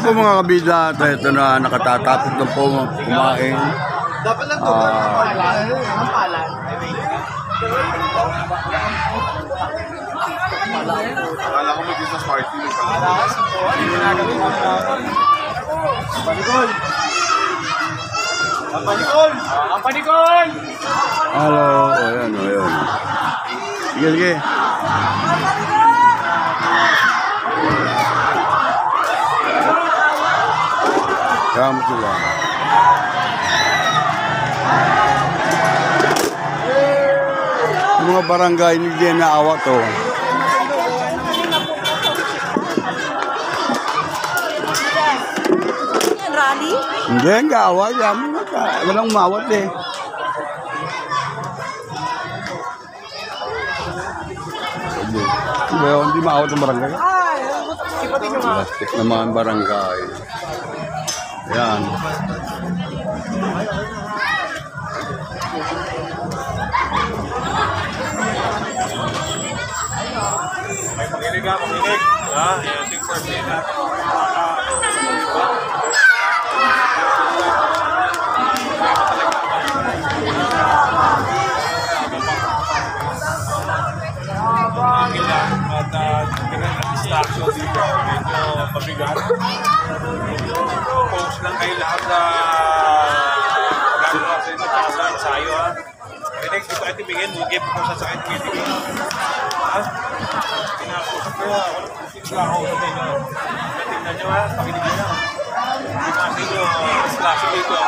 po mga kabida, ito na nakatatapos na po kumain. Dapat lang ito. Ang palan. Akala ko mag-business party. Panikol! Ang panikol! Ang panikol! Hello, ayan, ayan. Sige, sige. Kamo sila. Mga barangay hindi na awa to. Rally? Hindi, nga awa. Walang umawat eh. Hindi maawat ang barangay. Plastic naman barangay. Ayan. May panginig ha, panginig. Ha? Ayan, ting first aid ha. Distraction dito, medyo mabigat. Post lang kayo lahat na gagawa sa inyo sa ensayo ha. Next, di ko ay tibigin, mugip ko sa sakit tibigin. Ha? Pinakusap ko, sigla ako sa inyo. Tingnan nyo ha, pakinig nyo na. Hindi mga sa inyo, slash dito.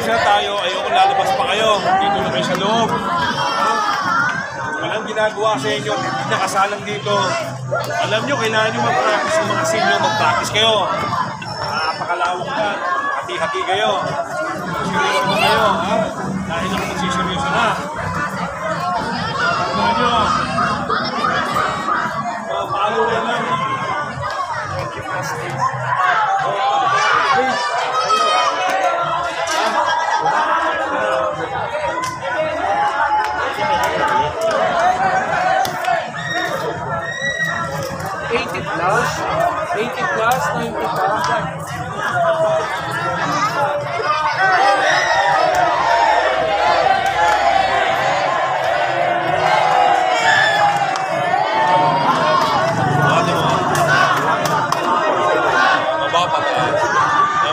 Tayo, ayoko lalabas pa kayo. Dito na kayo sa loob. Walang ginagawa sa inyo, hindi nakasalang dito. Alam nyo, kailangan nyo mag-practice ng mga senior, mag-practice kayo. Napakalawang na, hati-hati kayo. Seryoso na kayo, ha? Dahil ako magsiseryoso na. Ano nyo? Paalo na lang. Plus, 80 plus, 90 plus.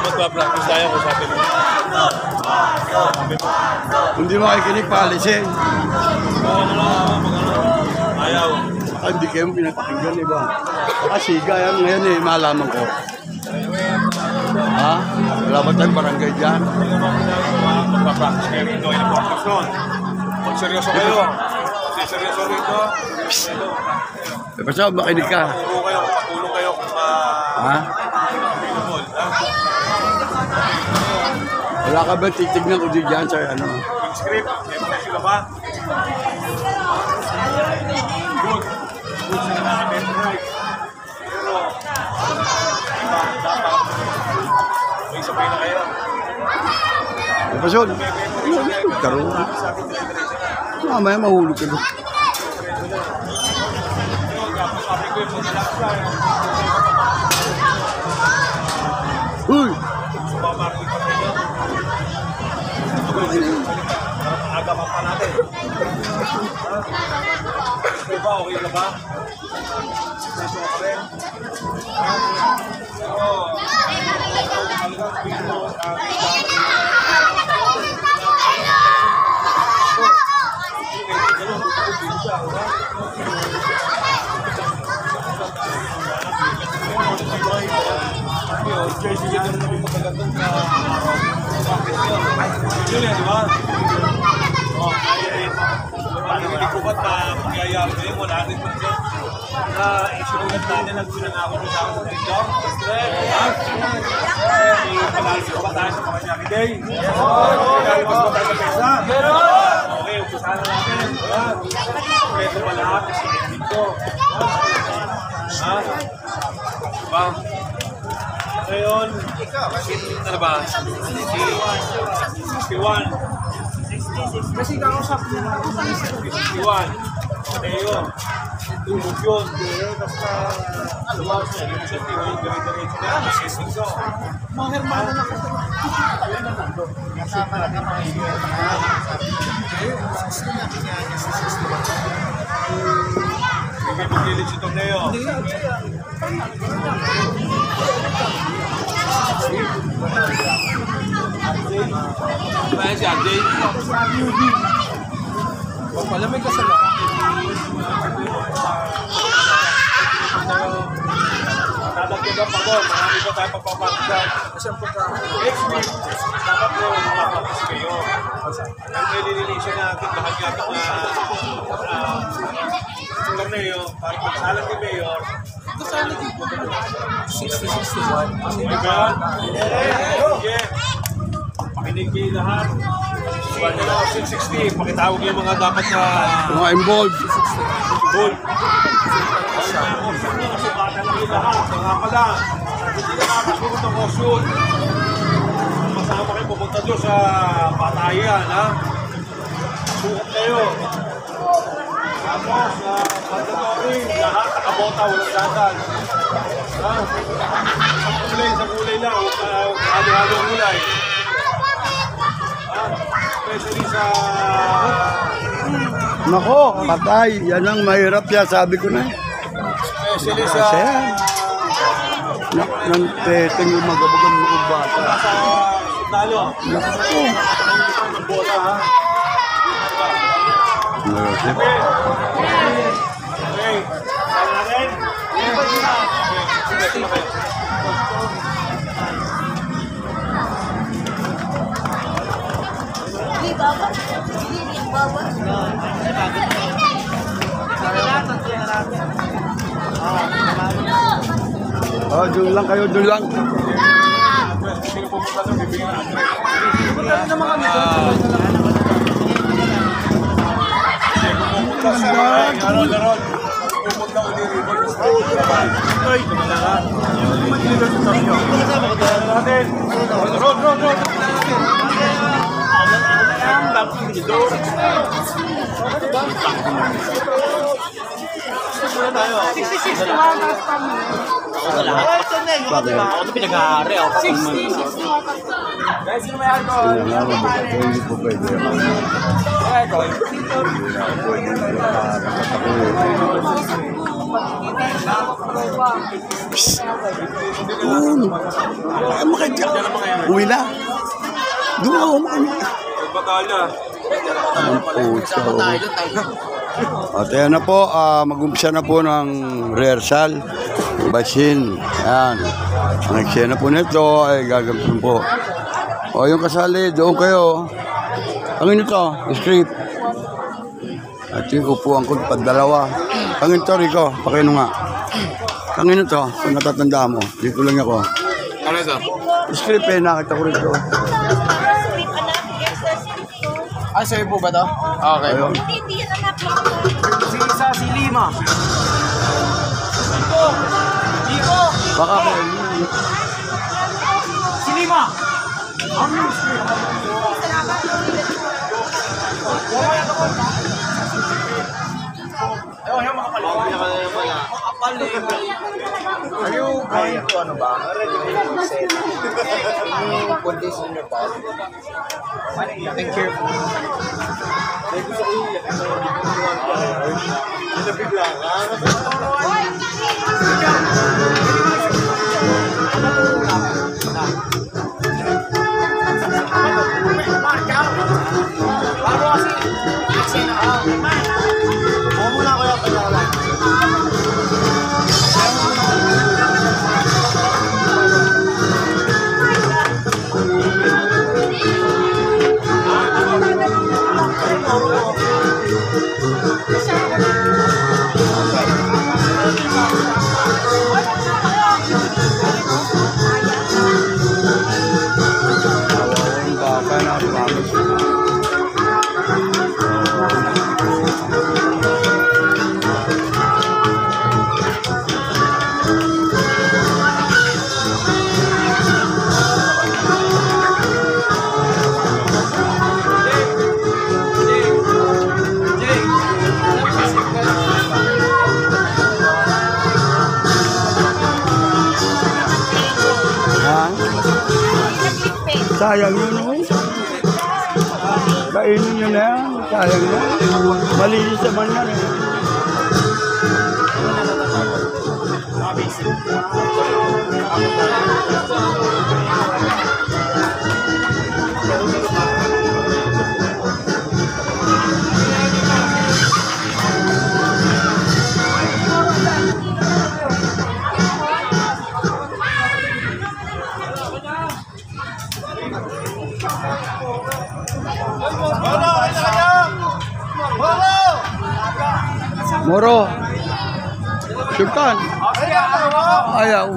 Magpa-practice tayo kung sabi mo. Hindi makikinig, paalisin. Ayaw. Hindi kayo pinapakinggan, diba? Siga yan ngayon eh, malaman ko. Ha? Wala ba tayong barangay dyan? Magpa-practice kayo rito, in-practice nun. Magseryoso kayo. Seryoso rito. Basta makinig ka. Patulong kayo kung ha? Wala ka ba titignan ko dyan sa ano? Script, may presyo ka ba? Good. Good sa namin, right? Pero, dapat, may sabay na kayo. Pasyon, karoon. Mamaya mahulog ka doon. Uy! Agapan pa natin. Diba, okay ka ba? Success ka rin. Yun yan, di ba? Hindi ko ba't magyayari kayo? Wala rin po siya. Isulat natin ang pinangako nyo sa akin dito. Palagi ko ba tayo sa Pakanyaki Day? Lalabas ba tayo sa pesa? Okay, upusahan na natin. Preso pa lahat. Dito. Diba? Ngayon, ano ba? 61. Kasi kakausap niya na. 61. Mateo. Tulog yun. Basta, luwas na. Yung siya, yung gawin-gawin na. Masisig ko. Mga hermano na kasi. Hindi maglilit si Torneo. Kaya si Ajay. O pala may kasalanan. Tatagdagan pa ko. Marami pa tayo papapagdag. Kasi ang pagka... Next week, dapat po mapapis kayo. Ang nililinisin natin lahat yata na Torneo, para pagsalang ni Mayor. Ito sana dito. 60-61. Kasi May ba? Yeah. Pakinig kayo lahat. Suwan na lang 660. Pakitawag yung mga dapat na Mga involved. goal. Kasi bata lang yung lahat. Mga pala. Hindi na makakasunod ang kosyun. Masama kayo pumunta doon sa batayan, ha? Sukat kayo. Tapos, mandatory, lahat nakabota, walang dadan. Ha? Sa kulay lang, halo-halo kulay. Ha? Especially sa... Nako, patay. Yan ang mahirap yan, sabi ko na. Especially sa... Kasi yan. Nang peteng yung magabagan ng bata. Sa sundalo. Nako. Ang bota, ha? Mercy. Okay. Okay. Kaya natin? Okay. Okay. Oh, doon lang kayo, doon lang. Sino pupunta doon? Bibigyan natin. Pupunta sa laro. Pupunta ko din dito. Ay, kailangan. Natin. Road. Guys, sino may alcohol? Hindi po pwede. Ay, makadya. Uwi na. Doon ako makadya. Bagala. Ang puso. At ayan na po, mag-umpisa na po ng rehearsal. Basin. Ayan. Ang eksena po nito ay gagawin po. O yung kasali, doon kayo. Ang ito, script. At yung upuan ko, pagdalawa. Ang ito, Rico, pakino nga. Ang ito, kung natatanda mo, dito lang ako. Ano ito? Script eh, nakita ko rito. Ah, sa'yo po ba to? Okay. Ayun. Si Isa, si Lima. Dito! Baka ko. Si Lima! Ayaw, makapal. Makapal eh. Are you going to ano ba? You put this in your bag. Think careful. Bago kasi, eksena ka. Ako muna ko yung pagkakas. Kainin nyo na yan. Sayang na. Malinis naman yan eh. Moro. Sultan. Ayaw.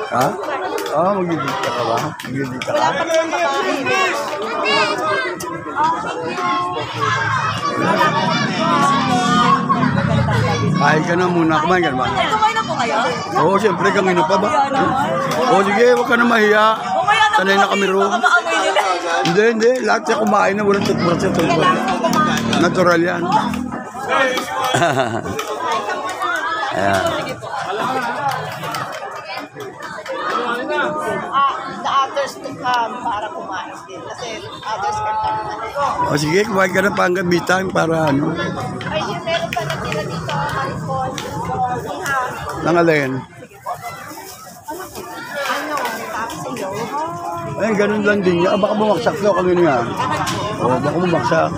Ha? Ah, magigita ka ba? Magigita ka? Kain ka na muna. Kumain ka naman. Kumain na po kayo? Oo, siyempre kanina pa ba? Oo, sige, huwag ka na mahiya. Sanay na kami roon. Baka maamoy nila. Hindi. Lahat siya kumain na walang toothbrush. Natural yan. Ayan. The others to come para kumain din. Kasi others can come. O sige, kumain ka na panggabitan para ano. Ay, yung meron pa natira dito, Maricol. Nang alin. Ano, tapos iyo. Ayun, ganun lang din niya. Baka bumaksak daw kanina yan. O, baka bumaksak.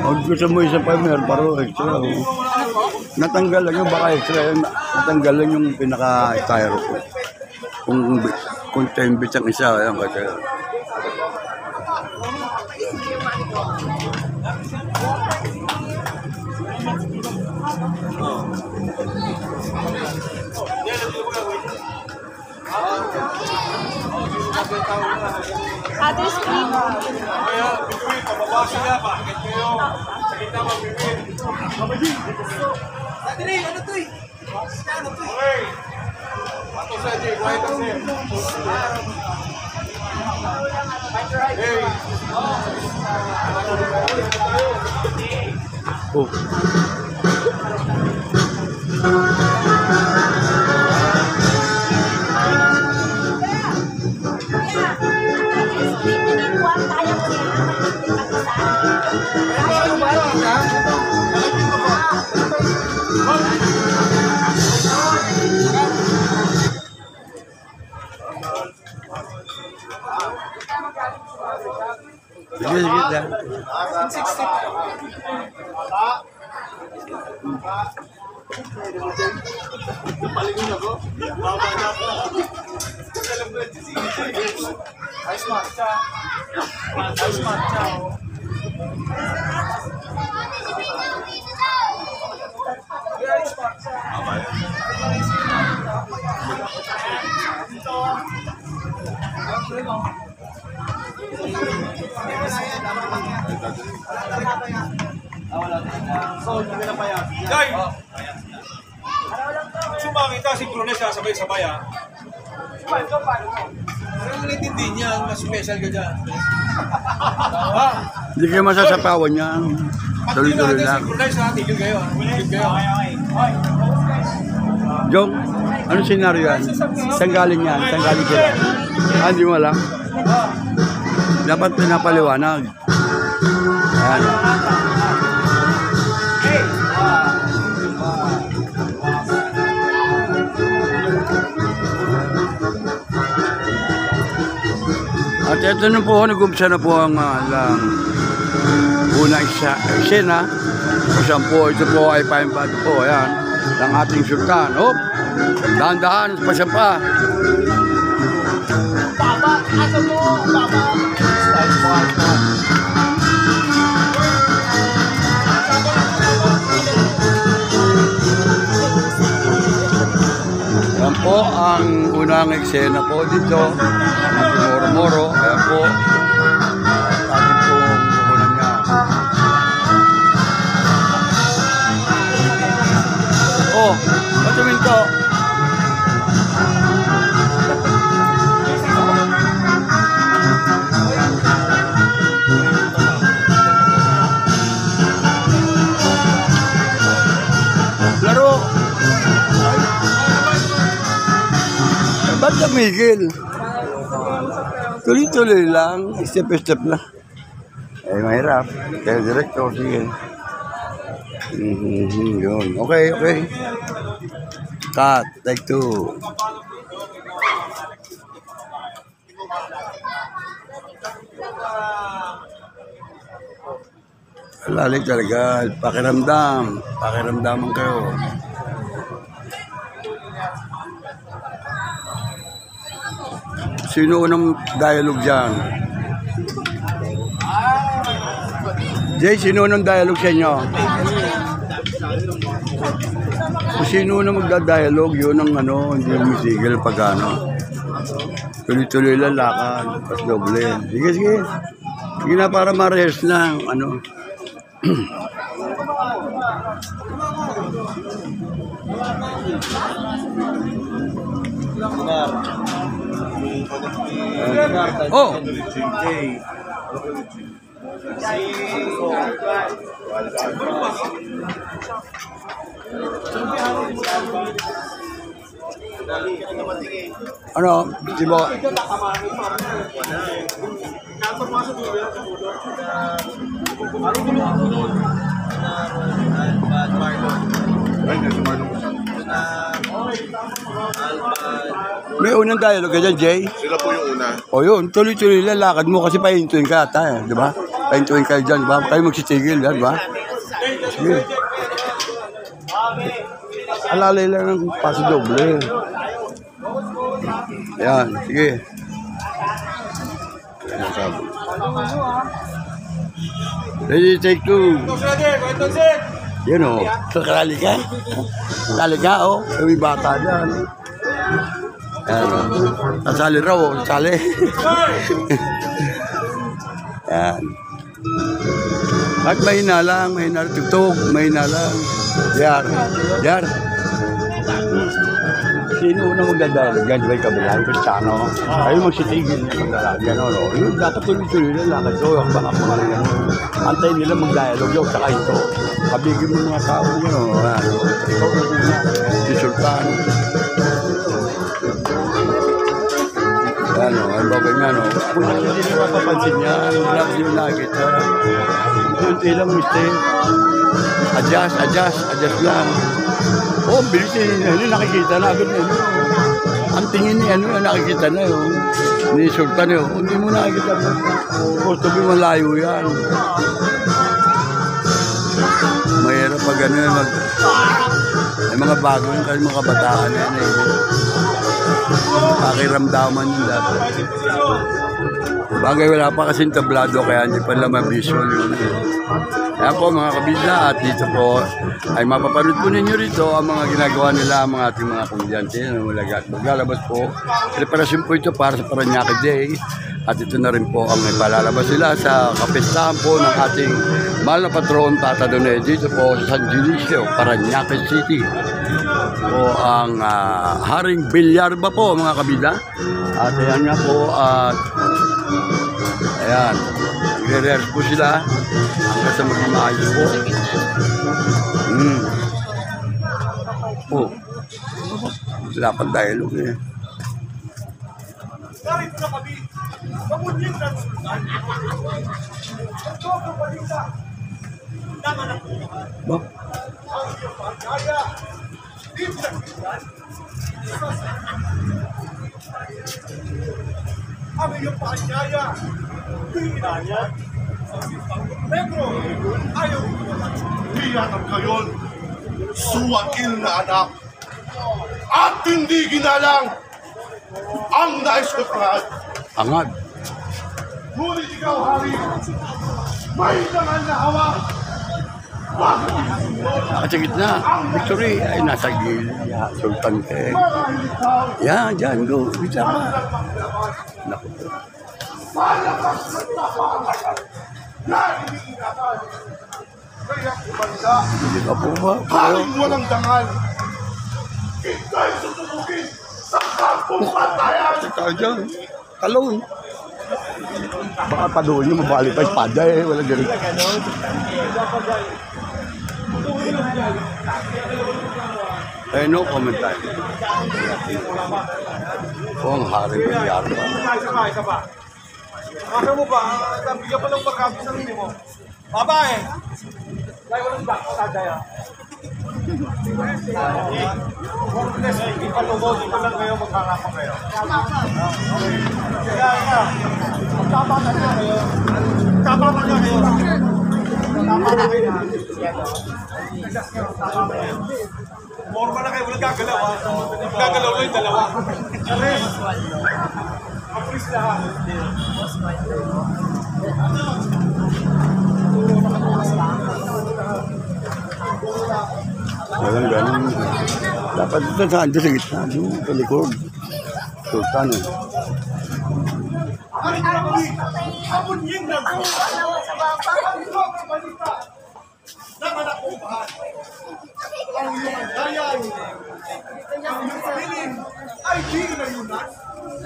O, gusto mo isang pa meron para extra. O. Natanggal lang yung baka extra. Natanggal lang yung pinaka-styro ko. Kung 10 bits ang isa, ayan kasi. Others cream. Kaya, bituin, pababa sila, bakit kayo? Sa kita magbibin. Dali, ano to eh? Ano to eh? Okay. Ato sa Jay, quiet ang sir. Hey. Oh. Sige, sige. Day! Gusto makita si Brunes sabay-sabay ah. Ano nitindi niya, mas special ka dyan. Ha? Hindi kayo masasapawan niya. Tuloy-tuloy lang. Si Brunes ha, tigil kayo. Tigil kayo. Jong, ano senaryo yan? Saan galing yan? Saan galing sila? Ah, hindi mo alam? Dapat pinapaliwanag. Ayan. Ate, ito na po, nag-umpisa na po ang unang eksena. Kung saan po, ito po ay paimbado po, ayan, ng ating sultan. Oh, dahan-dahan, pa siya pa. Baba, aso mo, baba. Style mo, Ayan po ang unang eksena po dito. Ang Moro-Moro. Ayan po. Ating pong kukunan niya. Oh, patumin ko. Laro. Ba't namigil? Tuloy-tuloy lang, step-step lang. Eh, mahirap. Kaya direkto, sige. Yun. Okay, okay. Cut, take two. Lalik talaga, pakiramdam. Pakiramdaman kayo. Sino unang dialogue dyan? Jay, sino unang dialogue sa inyo? Kung sino unang magda-dialogue, yun ang ano, hindi umisigil pag ano. Tuloy-tuloy lang lakad, pas doble. Sige, sige. Sige na para ma-rest lang, ano. Oh! Ano? Di ba? May unang dialogue ka dyan, Jay? Sila po yung una. O yun, tuloy-tuloy lang lakad mo kasi pahintuin ka ata, di ba? Pahintuin ka dyan, di ba? Tayo magsitigil, di ba? Sige. Alalay lang ng paso doble. Yan, sige. Yan, sabi. Ready, take two. Yan o. Kakali ka? Kakali ka, o. May bata dyan. Yan o. Nasali raw, o. Nasali. Yan. At mahina lang, mahina lang. Tugtog, mahina lang. Yar. Yar. Sino unang magdadala? Yan, di ba yung kabilang? Kristano. Kayo magsitigil na magdadala. Gano'n, no? Yung dapat tuloy-tuloy na lakad ko. Yung baka mga rin, ano. Antay nila mag-dialogue yun. Saka ito. Kabigin mo mga tao yun, no? Ikaw na una. Si Sultan. Ano, ang bagay nga, no? Kung hindi nila mapapansin niya, love you nakita. Hindi lang mistake. Adjust lang. Oh, bilis ano, nakikita na agad na. Ang tingin niya, ano, nakikita na yun. Ni Sultan yun. Hindi mo nakikita na. Gusto mo malayo yan. Mahirap pag ano yun. May mga bago yun kasi mga kabataan yan eh. Pakiramdaman yun dapat. Bagay wala pa kasing tablado kaya hindi pa naman visual yun. Kaya po mga kabisla at dito po ay mapapanood po ninyo rito ang mga ginagawa nila ang mga ating mga komedyante na maglalabas po. Preparasyon po ito para sa Parañaque Day at ito na rin po ang ipalalabas nila sa kapistahan po ng ating mahal na patron Tata Donay dito po sa San Dionisio, Parañaque City. Po ang Haring Bilyarba po mga kabisla. At ayan nga po at ayan, nagre-rehearse po sila hanggang sa maging maayos po. Oh, wala pang dialogue eh. Ba? ang iyong paanyaya. Pinayat. Pedro, ayaw tiyak ang kayon. Suwail na anak. At hindi ginalang ang nais ko kahit. Angad. Ngunit ikaw, hari, may dangal na hawak. Bakit At sa gitna, victory ay nasa gilid. Yeah, Sultan Keng. marahil ikaw Yan, dyan, go. Bisa pa. Naku. malakas na tapangan na iniingatan. Kaya kumanda, Hindi ka po ba? haring walang dangal. Ika'y susubukin sa kampong patayan. Ikaw dyan. Talon. Baka padoon nyo, mabalik pa espada eh. Wala ganun. Eh, no comment tayo. Oh, ang hari ko yaro. Isa pa. Kaka mo ba, bigyan pa ng pagkabi sa sarili mo. Babae! Dahil walang back, sadaya. Ipalubog, ipalang kayo, magkakapang kayo. Kaya, magkapatan na kayo. Magkapatan na kayo. Tama na kayo. Forma na kayo, walang gagalaw ha. Gagalaw lang yung dalawa. Ares! Apris lahat. Walang ganun. Dapat ito saan doon sa gitna. Doon, sa likod. Sultan eh. Ay, Rabbi! Habon yun na po! Nakanakubahan! Ang iyong dayan! Ang iyong pamilin ay di inayunan!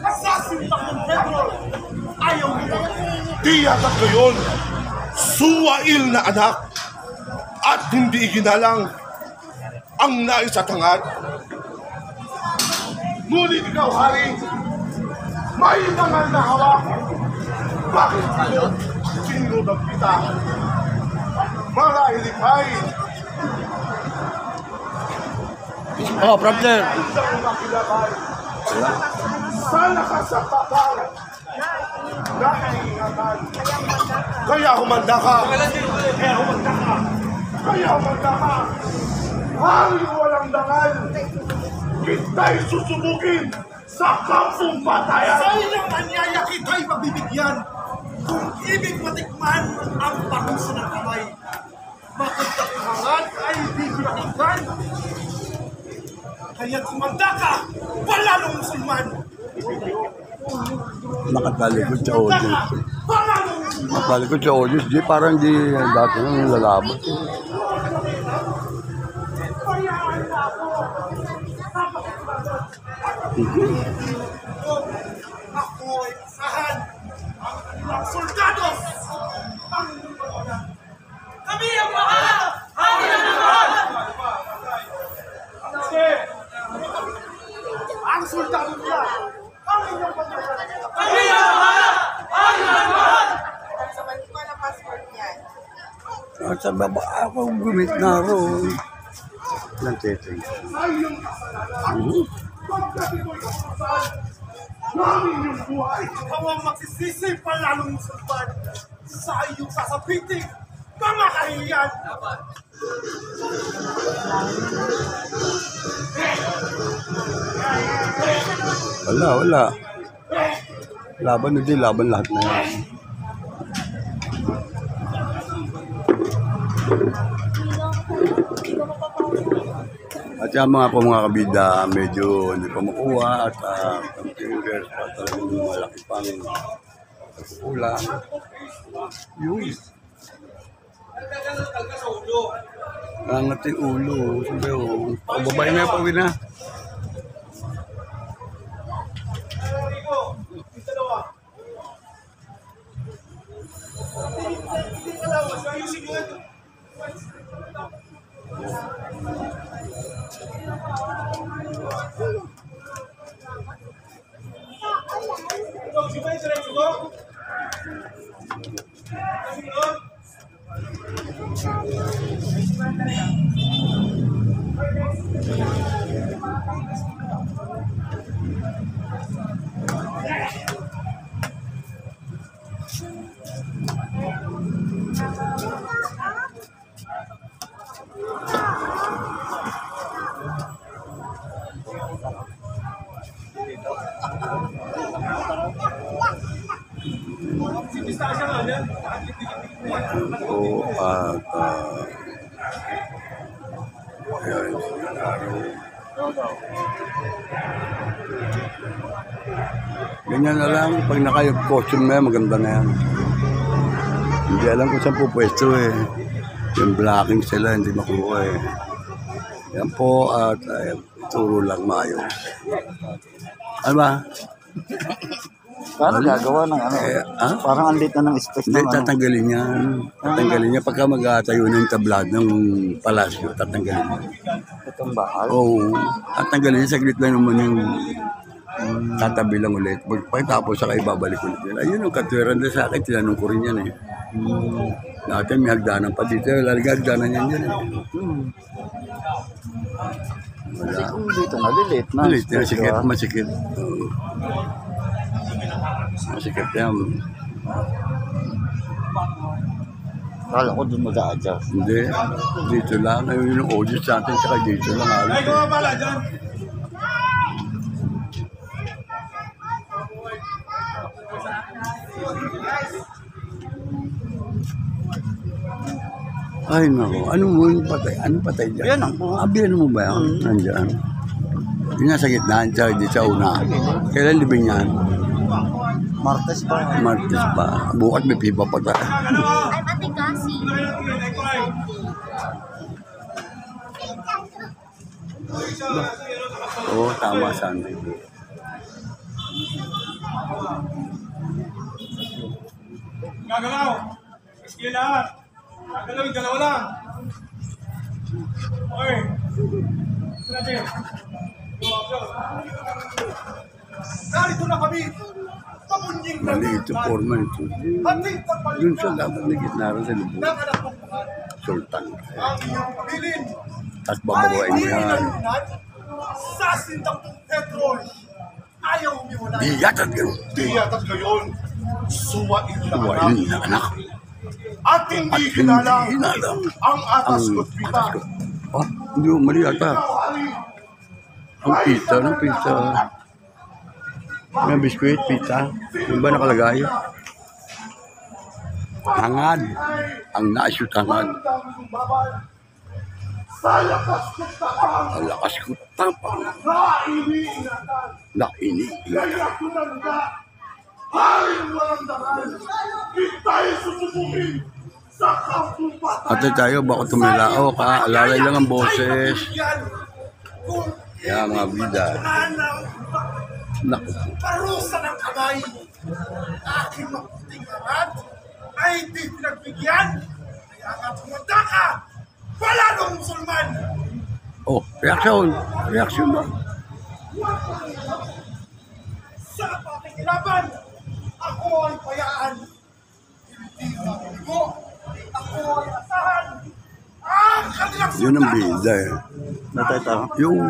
Assassin ng Pedro! Ayaw nila! Tiyak at gayon! Suwail na anak! At hindi iginalang ang nais at hangad! Ngunit ikaw, hari, may dangal na hawak. Bakit ito? Sinunod kita. Marahil ikay. Oh, problem. Isang makilabay. Sana ka sa papal. Nakaingatan. Kaya humanda ka. Kaya humanda ka. Kaya humanda ka. Hari walang dangal. Kita'y susubugin sa kampong patayan. Sa ilang anyaya kita'y mabibigyan. Kung ibig matikman ang parusa ng kamay. Magkagtapangan ay di pinakinggan. Kaya kumanda ka, wala nung musulman. Nakatalikod sa audience. Wala nung musulman. Nakatalikod sa audience. Di parang di dati nang lalabot. Kayaan na ako. Ako ay asahan ang kanilang soldados. Kami ang mahal! Kami ang mahal! Ang soldado nila, ang inyong pagkakas. Kami ang mahal! Kami ang mahal! At sa baba ako gumit na ron. Lang teteng. Sa iyong kasalanan, pagkat ito'y kapasan, namin yung buhay. Ikaw ang magsisisi palalong musulman sa iyong sasabitin, mga kahiyan. Wala. Laban hindi, laban lahat na yan. At yan mga kabida, medyo hindi pa makuha at computers pa talagang malaki pang kulang. Yun. Nangat yung ulo. Sabi ko, pababay na yung pawin na. po at ayan. Ganyan na lang, pag naka-costume na yan, maganda na yan. Hindi alam kung saan po pwesto eh. Yung blocking sila, hindi makuha eh. Yan po at turo lang maayos. Ano ba? Paano gagawa ng ano? Parang ang lit na ng space Hindi, ng ano. tatanggalin yan. Tatanggalin niya. Pagka mag-atayo ng tablad ng palasyo, tatanggalin niya. Itong bakal. Oo. Tatanggalin niya. Saglit lang naman yung tatabi lang ulit. Pagkatapos saka ibabalik ulit yun. Ayun ang katwiran na sa akin. Tinanong ko rin yan eh. Dati may hagdanan pa dito. Lalaga hagdanan yan dyan eh. Kasi kung dito nga, lilit na. Malit yan. space, Sikit. diba? Masikip. Oo. Masikip yan. Kala ko doon mag-a-adjust. Hindi. Dito lang. Ayun yung audio sa atin. Saka dito lang. Ay, kung mabala dyan. Ay, nako. Ano mo yung patay? Ano patay dyan? Yan ang po. Abiyan mo ba yan? Nandiyan. Yung nasa gitna, di sa una. Kailan libing yan? Martes pa. Martes pa. Bukas may pipa pa tayo. Ay, Ate Kasi. Oo, tama Sunday. Gagalaw. Eskila. Gagalaw yung dalawa lang. Okay. Sinabi. Narito na kami. Pamunying na Mali ito, forma ito. ating pagpalit Yun siya dapat na gitna rin sa lubog. ng anak ng buhay. Sultan. Ang iyong pabilin. Tapos babawain mo yan. Sa sindakong petrol. Ayaw umiwalay. Di yata yun. Tiyatat gayon. Suwain na Buwain na anak. At hindi At hindi kinalang hinalang ang atas ang ko't pita. Oh, hindi mo mali yata. Ang pizza, anong pizza? May biskuit, pizza. Yung ba nakalagay? Hangad. Ang nasyut hangad. Sa lakas ko't tapang. Ang lakas ko tapang. Nainiingatan. Na iniingat. Kaya tunanda. Haring walang daral. Kita'y susubukin. Sa kapupatan. Ate tayo, baka tumilao ka. Alalay lang ang boses. Kung Kaya mga bida. anang Naku. parusa ng kamay. Aking mabuting harap ay di pinagbigyan. Kaya nga tumanda ka. Palalong musulman. Oh, reaksyon. Reaksyon ba? Sa pakikilaban, ako ay payaan. Hindi ka mo. Ako ay asahan. Ang kanilang Yun ang bida eh. Natay tao. Yung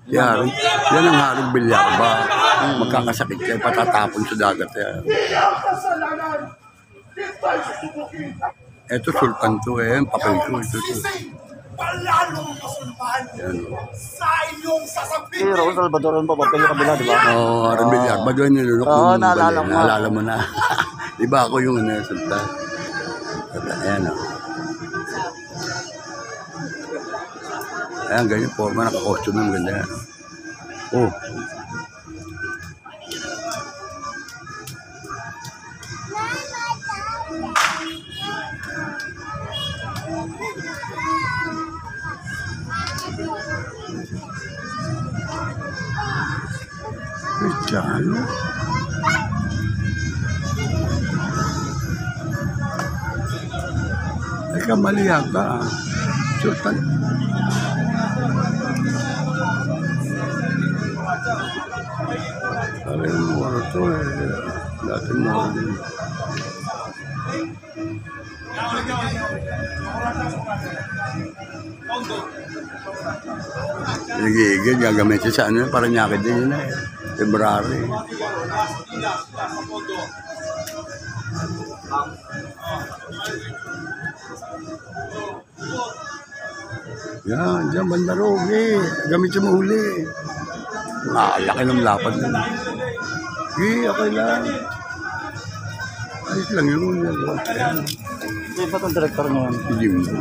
yan ang harong bilyar ba? Magkakasakit kayo, patatapon sa dagat yan. Hindi ang kasalanan. Kita'y susubukin. Ito sultan to eh, ang papel ko. Ito to. Sisig, palalong musulman. Yan. Sa inyong Si sasabihin. Raul Salvador yung papapel yung kabila, di ba? Oo, harong bilyar. Ba doon nilulok Oo, mo? naalala ko. Naalala mo na. Di ba ako yung ano, sultan? Ayan o. Ayan, ganyan forma, naka-costume yung ganda yan. Oh. Cristiano. Ay, kamali yata. Sultan. Alam mo, ano to eh. Dati mo din. Nagigil, gagamit siya sa ano, parang nyakit din yun eh. February. Yan, dyan, banda rogi. Gamit siya mahuli. Laki ng lapad na. Okay lang. Ayos lang yun. Yan. Sino ba itong director ngayon? Si Jimbo.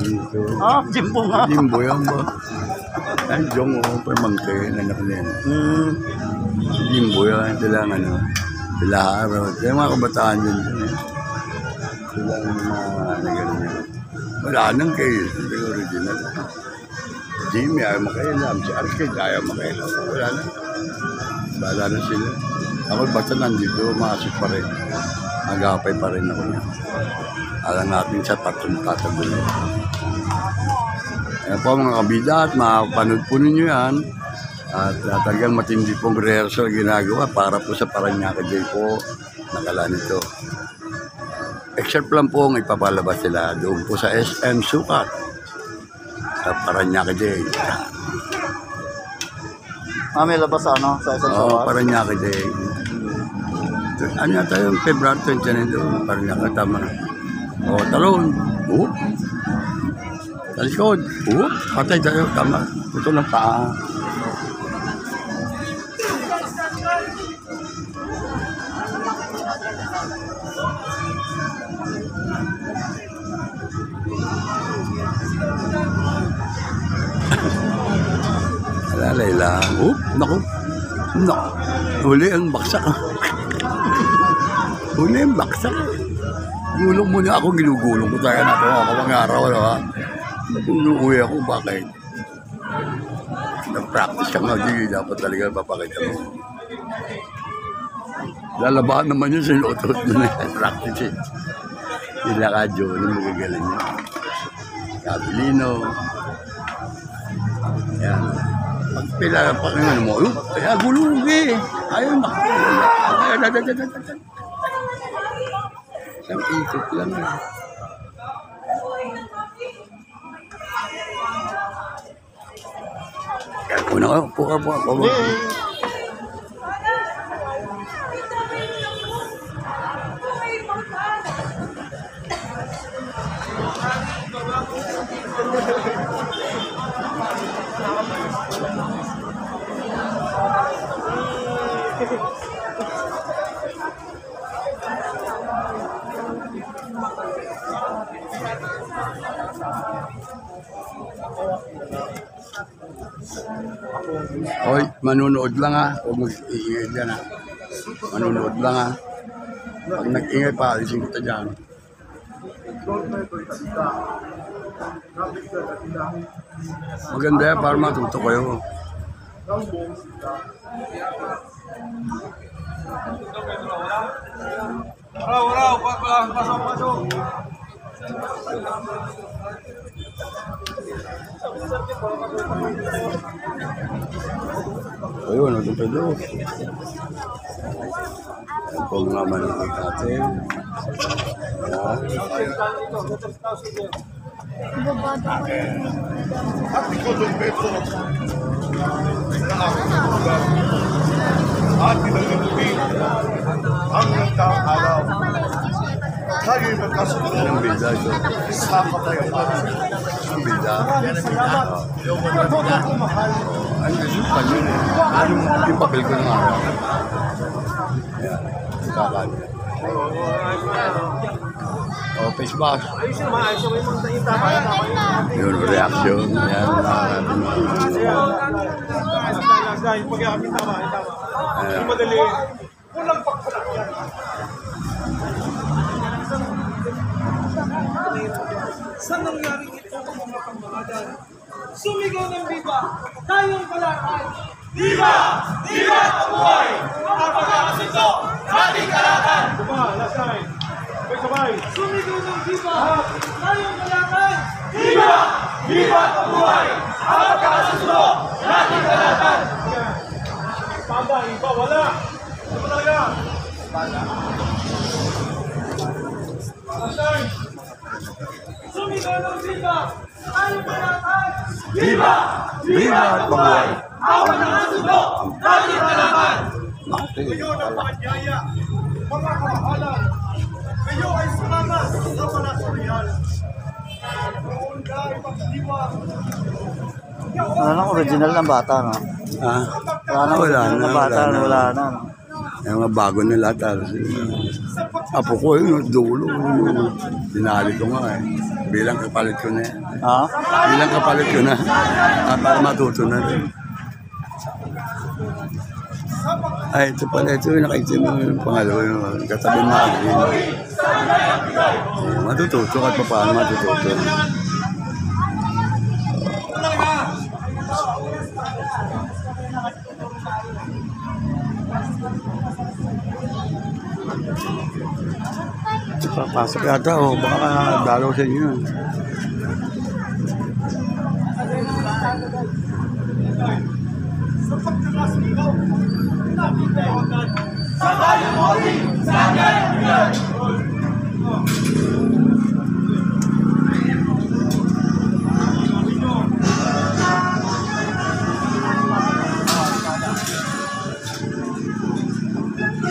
Dito. Ah, Jimbo nga. Jimbo yan ba? Ay, Jong, pamangkin, anak na yan. Si Jimbo yan, sila ang ano, sila araw. Kaya mga kabataan yun. Sila ang mga nagano yan. Wala nang kayo, hindi original. Jimmy, ayaw makailam. Si Arcade, ayaw makailam. Wala na. Bahala na sila. Ako basta nandito, maasik pa rin. Magapay pa rin ako niya. Alam natin sa tatagulong. Kaya po mga kabida at makapanood po ninyo yan. At talagang matindi pong rehearsal ginagawa para po sa Paranaque Day po. Nakala nito. Except lang po ang ipapalabas sila doon po sa SM Sukat. Sa Paranaque Day. May labas sa ano? Sa isang Oo, sawas? Paranaque Day. Ano yata yung February 29 doon? Paranaque, tama na. O, talon. Talikod. Patay tayo, tama. Ito ng paa. Alalay lang. Naku. Naku. Huli ang baksak. Huli ang baksak. Gulong muna ako, ginugulong ko tayo na ito. Ako mga araw, ano ha? Uwi ako, bakit? Nag-practice ka nga, di dapat talaga papakita mo. Lalabahan naman yun sa inutot mo na yan. Practice it. Sila ka, Joe, ano magagaling niya? Kabilino. Yan. Pag pila pa ano mo, kaya gulong eh. Ayaw makakula. Isang ikot lang. Kaya kuna ka, puka po ako. Hoy, manunood lang ha. Huwag mag-iingay dyan ha. Manunood lang ha. Pag nag-ingay pa, alisin kita dyan. Maganda yan para matuto kayo. Pasok. Ayun, ito pa doon. Ito po mga manunod natin. At pinaglubi ang nagtaang araw. Tayo'y magkasunod Anong bilda ito? sa kapayapaan. Ang bilda? Mahal. Ano yung panyo eh? Anong yung papel ko ng araw? Ayan. Kakal. O, face mask. Yun, reaction. Ayan, ayan. Madali. Sa nangyaring ito ang mga pamamadan, sumigaw ng biba, tayong kalakal. Viva! Viva ang buhay! Ang pagkakasito, ating kalakal! Last time. Sabay. Sumigaw ng biba, tayong kalakal. Viva! Viva ang buhay! Ang pagkakasundo natin kalatan! Tanda, iba, wala. Ito pa talaga. Last time. Sumigaw ng biba, tayong kalakal. Viva! Viva at mabuhay! Ang pagkakasundo, nating kalakal. Ngayon ang panyaya, mga kamahalan, kayo ay sumama sa panasurihan. Noon ka ay pagdiwang. Ano lang, original ng bata, no? Ha? Wala na, Wala original na, ng bata, wala na. wala na. No? Yung mga bago na lahat. Apo ko yun, dulo. Dinali ko nga eh. Bilang kapalit ko na yan. Ha? Bilang kapalit ko na. Para matuto na rin. Ay, ito pala. Ito yung nakaitin mo yung pangalawa. Yung katabi mo agrin. Matututo kahit pa paano matututo. Papasok yata o baka dalaw sa inyo.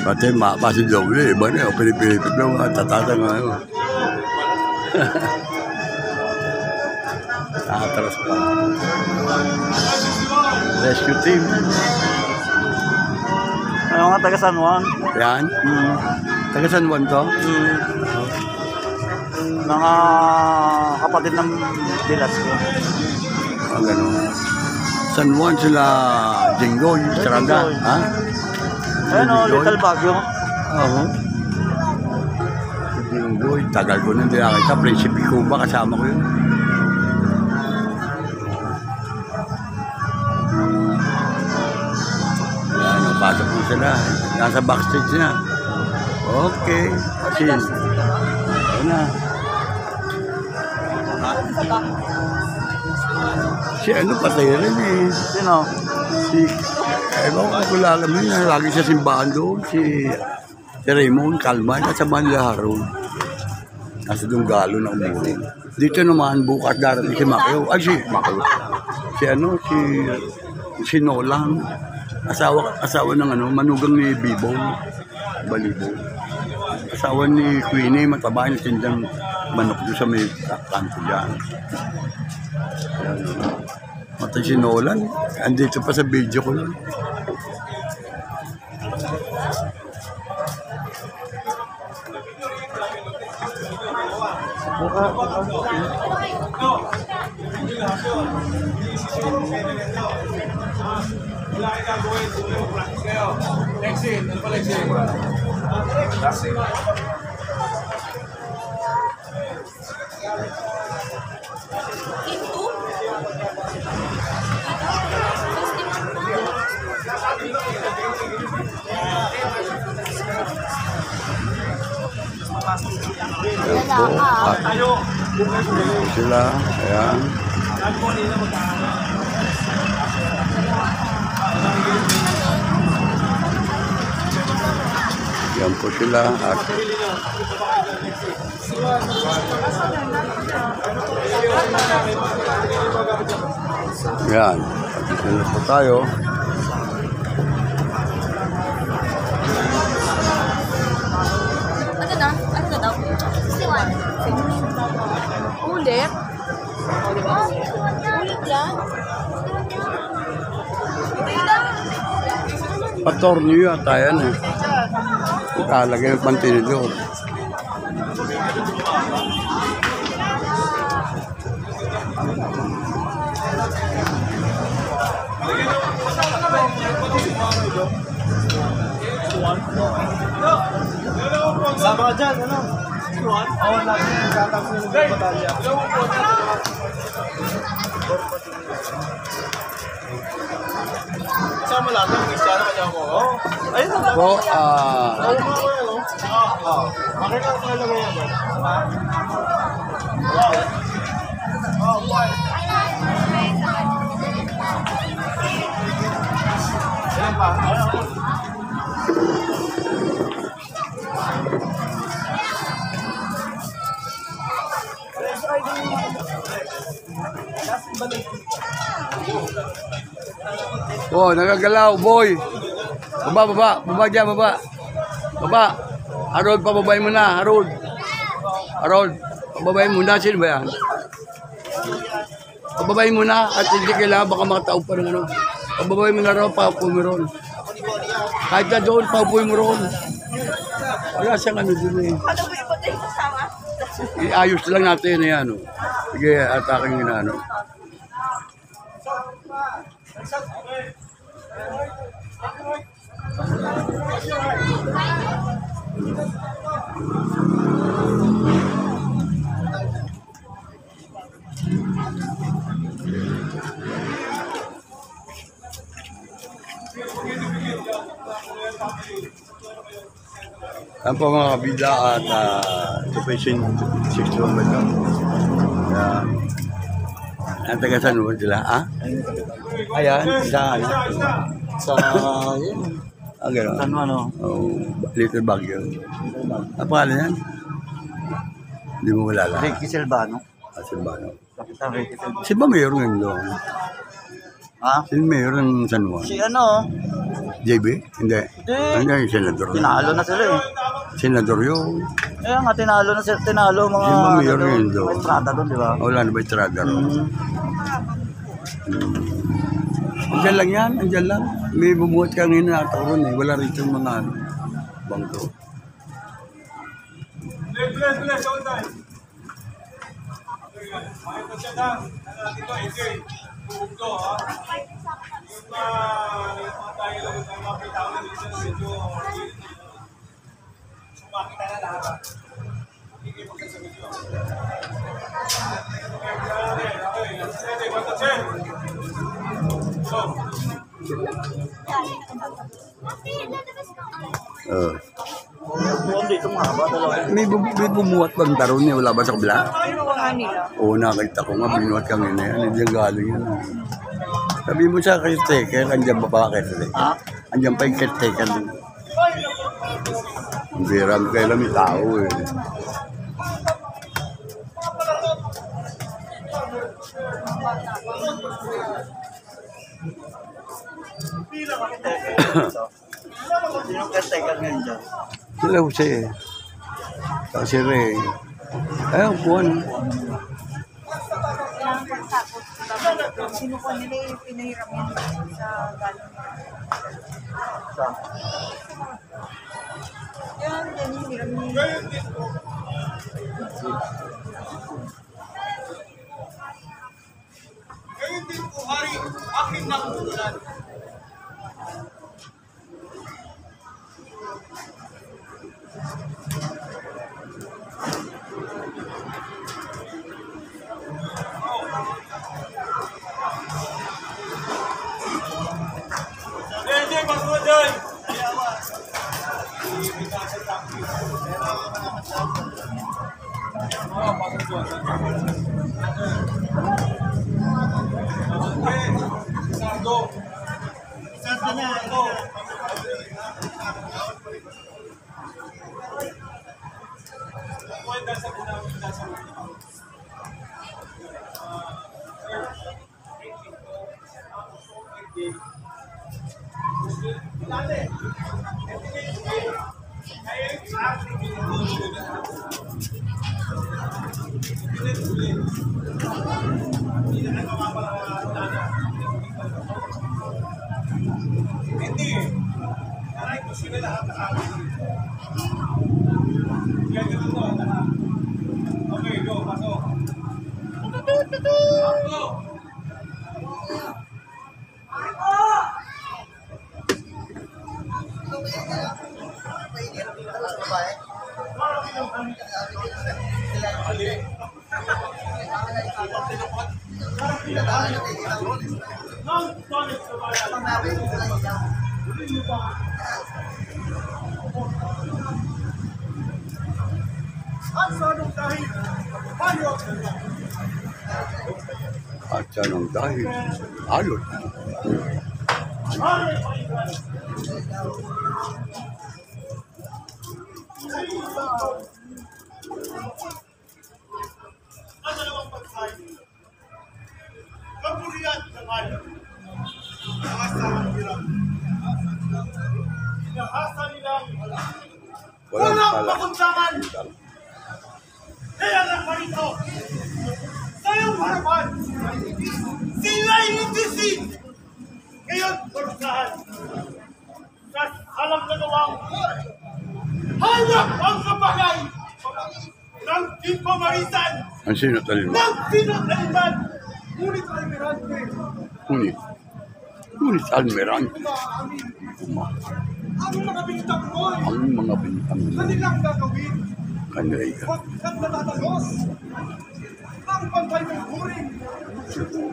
Pati mapasi doble, iba na yung Pilipilipit na mga tatata nga yun. Atras pa. Rescue team. Ano nga, taga San Juan? Yan. Taga San Juan to? Mga kapatid ng Dilas ko. Ganun. San Juan sila Jinggoy, Saranda. Ha? Ayun o, Little Baguio. Oo. Jinggoy, tagal ko na hindi nakita. Prinsipe Cuba, kasama ko yun. Yan, napasok mo sila. Nasa backstage na. Okay. Asin. Ayun na. Si ano patay rin eh. Sino? Si, ewan ko kung alam mo yun, lagi sa simbahan doon, si Raymond Calman at sa Manila Haroon. Nasa doon galo na umuwi. Dito naman, bukas darating si Macao. Ay, si Macao. Si ano, si Nolang. Asawa ng ano, manugang ni Bibong. Balibo. Asawa ni Queenie, mataba yung tindang manok doon sa may kanto dyan. Matay si Nolan. Andito pa sa video ko lang. Wala kayo gagawin. Practice kayo. Exit. Ano pala exit? Exit. Sila, ayan. Yan po sila at yan, at na po tayo. Ano na? Ano na daw? 61. Ulit? Ulit lang? Patornyo yata yan eh. Ikalagay yung pantinidor. Sama ka dyan, ano? Oo, natin yung gatang sa mga batalya. Sama lang, nag-isya na kanya mo. Ayun na ba? Po, Bakit lang nalagay yan ba? Ayan pa. oh, nagagalaw, boy. Baba dyan, baba. Baba. Harold, pababay mo na, Harold. Harold, pababay mo na, sino ba yan? Pababay mo na, at hindi kailangan baka makataob pa ng ano. Pababay mo na raw, pa pumiron. Kahit na doon, paupuin mo roon. Wala siyang ano dun eh. Ano ba yung pati kasama? Iayos lang natin na yan. Sige, at aking inaano. Ang po mga kabida at ito po yung 61 ba ito? Yan. Ang taga San Juan sila, ah? Ayan, sa ano? Sa, yun. Ah, gano'n. San Juan, oh. Oh, Little Baguio. Ang pangalan yan? Hindi mo malala. Ricky Silvano. Ah, Silvano. Kapitan Ricky Silvano. Si ba mayor ngayon doon? Ha? Si mayor ng San Juan? Si ano? JB? Hindi. Hindi. Hindi, yung senador. Tinalo na sila eh. Senador yun. Eh nga, tinalo na sila. Tinalo mga... Sino ba mayor ano, ngayon doon? May strata doon, di ba? Wala na ba yung trada ron? Andyan lang yan, andyan lang. May bumuhat ka ngayon na ron eh. Wala rito yung mga ano, bangko. Bless, all time. Makita siya na. Dito, enjoy. Bugto, ha? Yung mga tayo lang yung mga pitawin dito, medyo sumakita na lahat. Hindi magkasabi nyo. Okay, basta siya. Buwan dito mga haba, dalawa. May bumuhat bang taron niya? Wala ba sa kabila? Kinuha nila. Oo, nakita ko nga, binuhat ka ngayon na yan. Hindi yung galing yan. Sabi mo sa caretaker, andyan ba pa caretaker? Ha? Andyan pa yung caretaker din. Ang bira, kailan may tao eh. Sino caretaker ngayon dyan? Sila Jose eh. Saka si Ray. Ayun, buwan. Kailangan pagtapos. Sinukuha nila yung pinahiram yan sa galing. Sa? Yan yung hiram niya. Ngayon din po, hari, akin na ulan. Hindi, pagod dyan! Hindi. Aray ko sila lahat nakakita. Kaya ganun to, lahat. Okay, go, pasok. Pasok! At anong dahil? Alot. Kapurian ng alam. Nakasama hirap. Inahasa nilang Walang pala. pakundangan. Kaya nga parito. Sa iyong harapan. Sila'y litisin. Ngayon, parusahan. Sa Hanap ang kapagay ng pinpamarisan Ang sinatalima. ng pinataliman. Ngunit Almirante, Ngunit Almirante, ang mga bintang mo'y ang mga bintang kanilang gagawin. kanila. Pagkat natatalos ang pantay ng huring,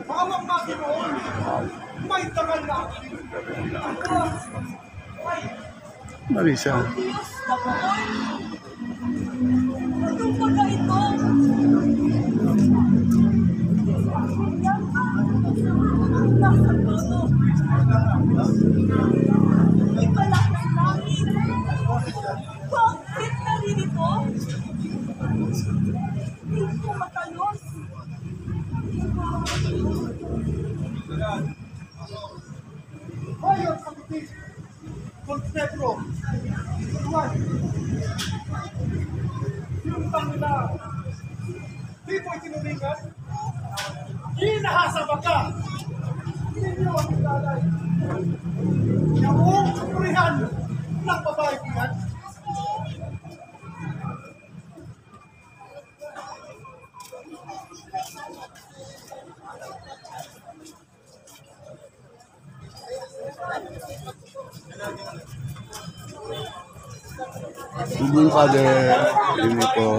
bawang makinoon, may tangal na aking. Marisa, Anong baga ito? Nasa tono. May balak ng langit. Bakit naririto? Hindi ko matalos. Ayon sa kutis, Don Pedro, Juan, yung tangina, di po itinuringan, hinahasa ka, hindi ang ilalay. Yung purihan ng babae ko yan. Ibang kade, ini po.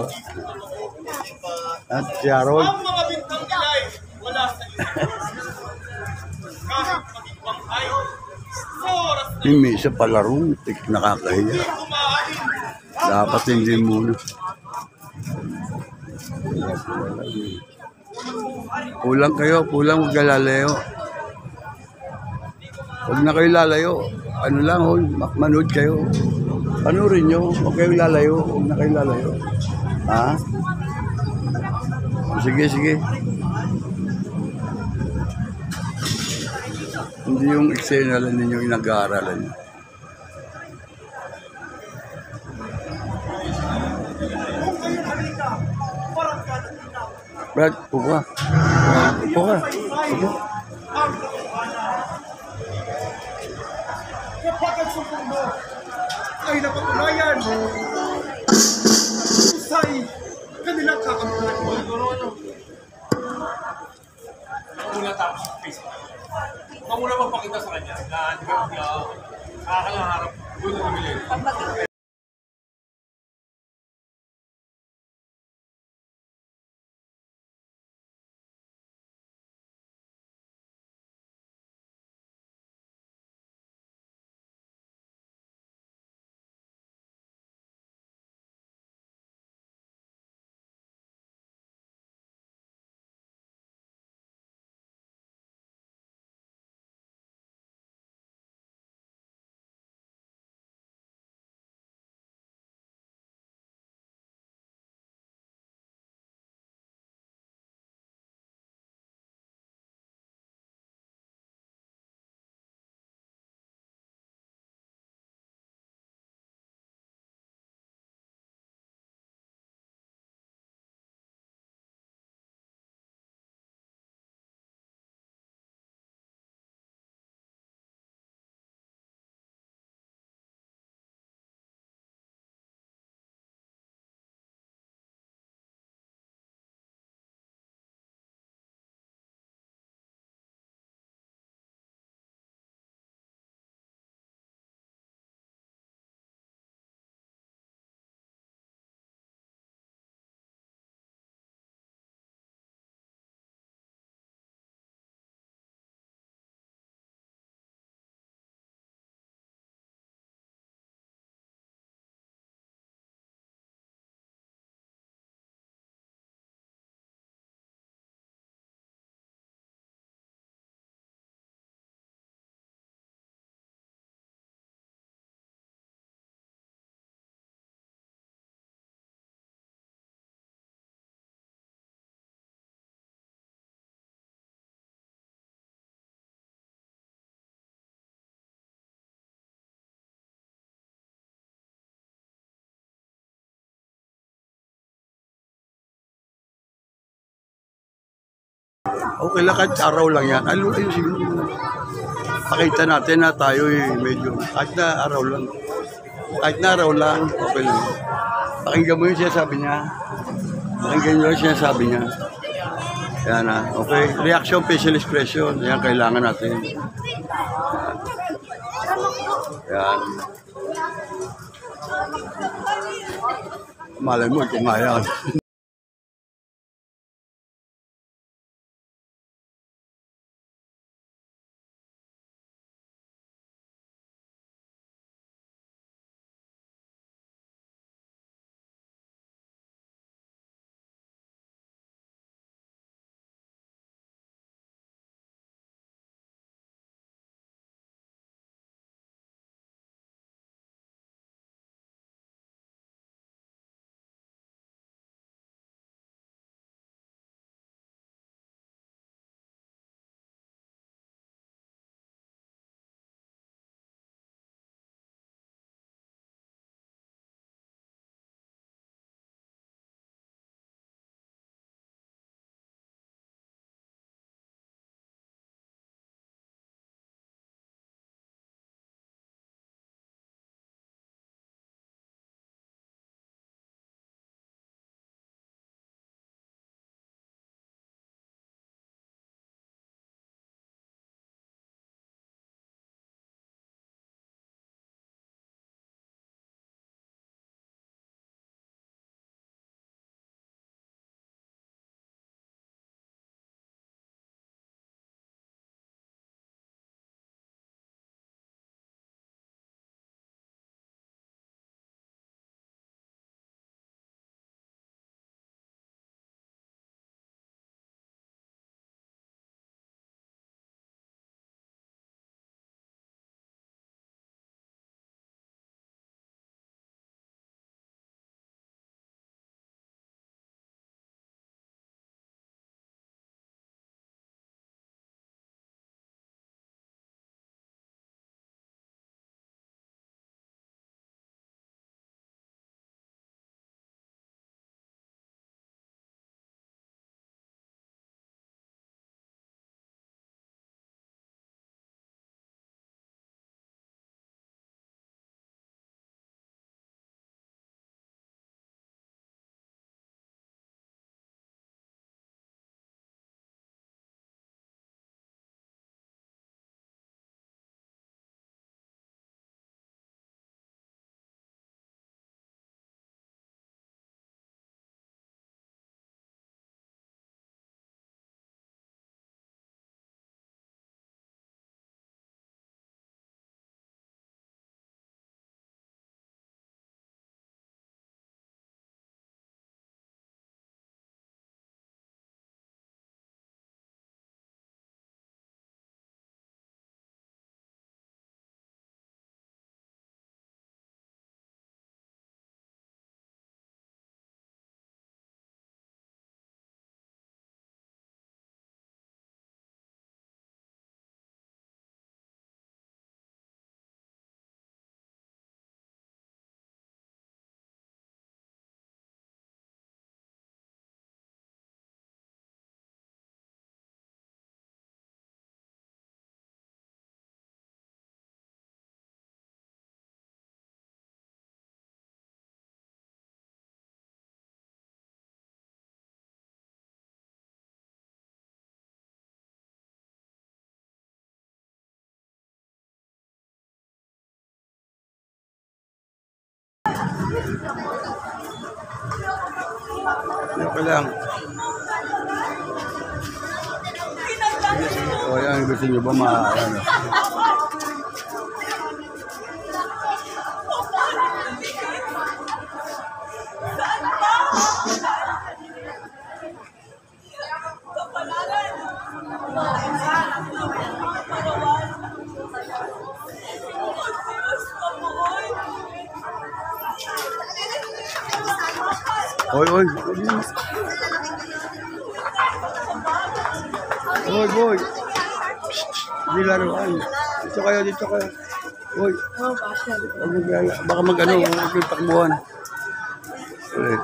At si Harold, Ang mga bintang nilay, wala sa iyo. Kahit maging bangkay, sa oras na yung may isa palaro, nakakahiya. kumain, Dapat hindi muna. Kulang kayo, kulang huwag lalayo. Huwag na kayo lalayo. Ano lang, manood kayo. Panurin nyo, huwag kayo lalayo. Huwag na kayo lalayo. Ha? Sige, sige. Hindi yung eksena lang ninyo inag-aaralan. kung kayo halika, parang kanatina. Brad, upo ka. Upo ka. Upo. Ang katotohanan. Kapag ang sumpong mo ay napatunayan, usay kanilang kakampuhan mo. Muna tapos sa Facebook. Huwag mo na magpakita sa kanya na hindi ka nakakalangarap. Huwag mo bumili. Okay lang, kahit araw lang yan. Ayun siguro. Pakita natin na tayo medyo, kahit na araw lang. Kahit na raw lang, okay lang. Pakinggan mo yung sinasabi niya. Pakinggan nyo yung sinasabi niya. Yan na, okay. Reaction, facial expression. Yan, kailangan natin. Yan. Malay mo, ito nga yan. Okay lang. O yan, gusto nyo ba ano? Oy, oy. Oy, boy. Hindi laruan. Dito kayo, dito kayo. Oy. Baka mag-ano, magpagtakbuhan. Oy.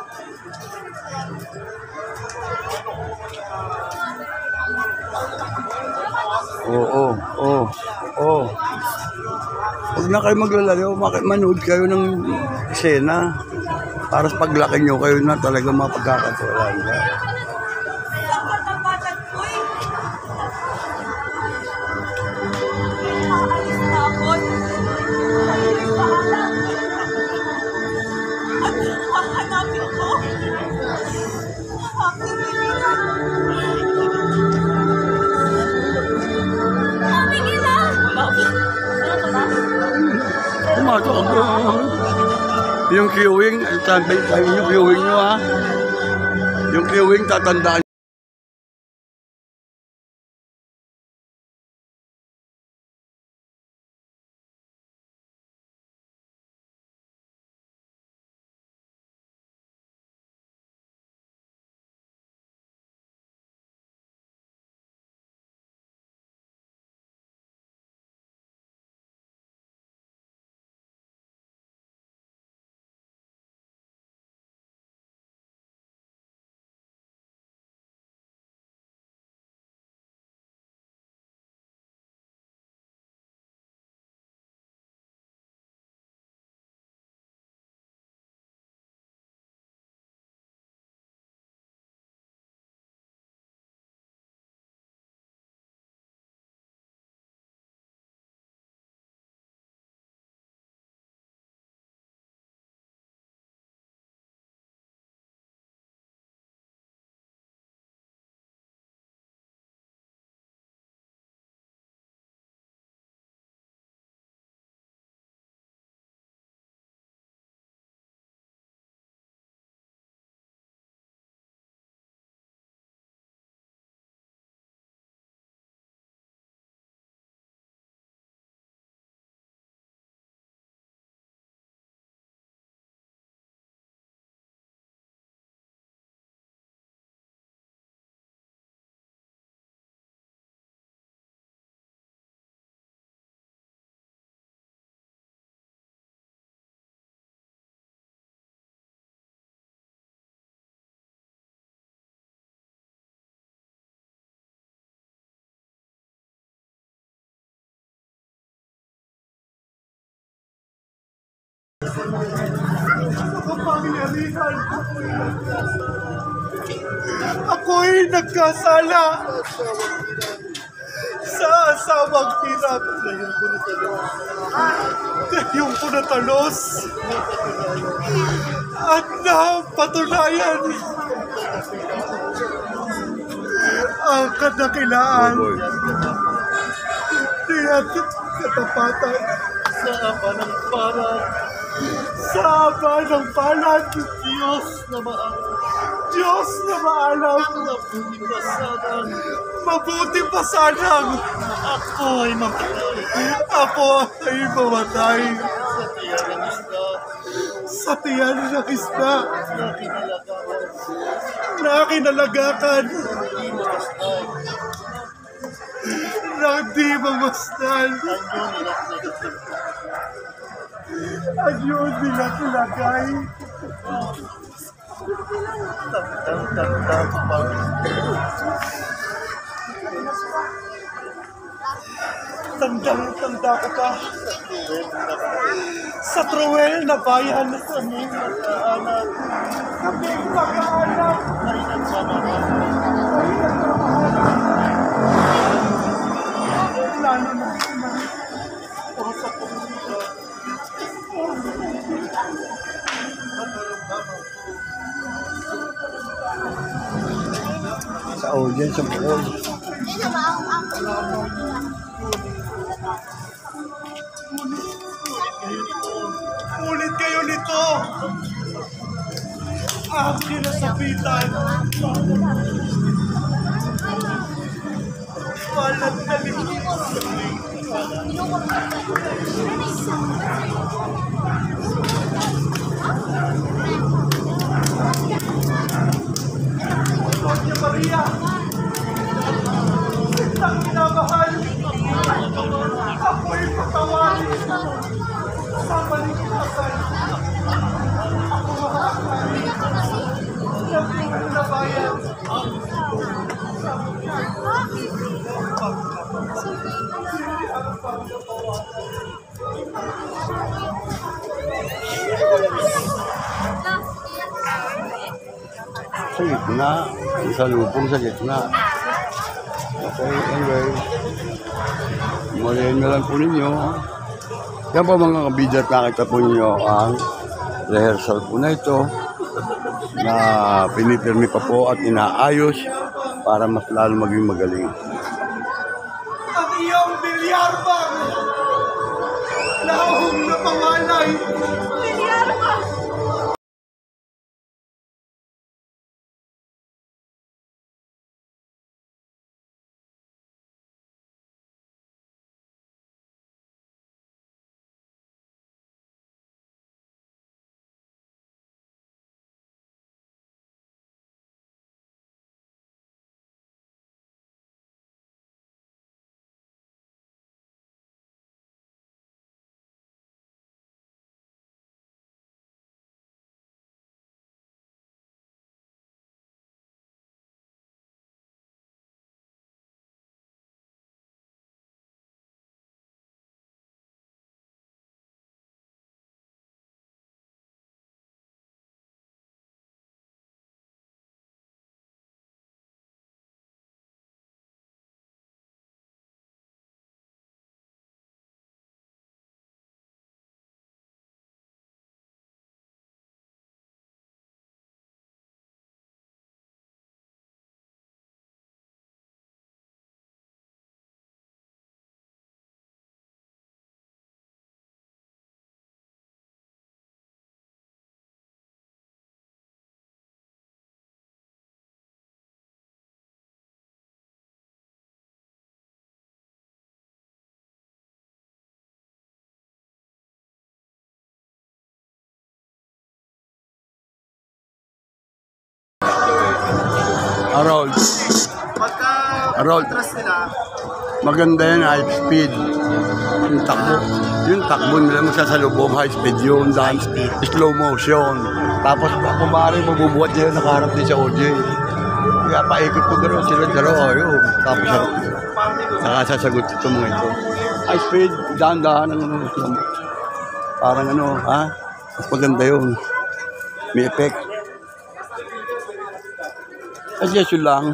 Oo, oo, oo. Huwag na kayo maglalaro, manood kayo ng eksena. Para sa paglaki nyo, kayo na talaga mapagkakatuwalaan ka. Isang katapatan ko eh. Aalis na ako. Aalis na anak. At hahanapin ko. Ang aking kaibigan. Tumigil na! Pumato ka ba? Yung queuing, sabi yung queuing nyo ha. Yung queuing, tatandaan. Kapangyarihan. Ako'y nagkasala sa asawang hirap. Ngayong ko natalos at napatunayan ang kadakilaan at katapatan sa aba ng palad. Sa aba ng palad, Diyos na maalam. Mabuti pa sanang ako ay mamatay sa tiyan ng isda na kinalagakan na di mamasdan. Ang yun nila tilagay. Tandang-tanda ko pa sa Truel na bayan na kaming mag-aanap. Kaming mag-aanap. Ay nagmamahal. Lalo na o sa komunidad. Sa audience, sa bukol. Ulit kayo nito. Ang kinasabitan. Palat na Doña Maria, isang minamahal, ako'y patawarin sa maligtasan. Ako makakari ng tunay na bayan. Hindi ang pagkabawalan. gitna. Yung salubong sa gitna. Okay, anyway. Mulayin na lang po ninyo. Yan po mga kabidyo at nakita po ninyo ang rehearsal po na ito na pinipirmi pa po at inaayos para mas lalo maging magaling. Ang iyong bilyar ba? Lahong na pangalay. Harold. Harold. Maganda yan, high speed. Yung takbo nila mo sa salubong, high speed yun, dance, slow motion. Tapos kumari mabubuhat niya nakaharap din sa OJ. Kaya paikot ko gano'n sila dalawa yun. Tapos nakasasagot ito mga ito. High speed, dahan-dahan ang ano. Parang ano, ha? Maganda yun. May effect. Suggestion lang.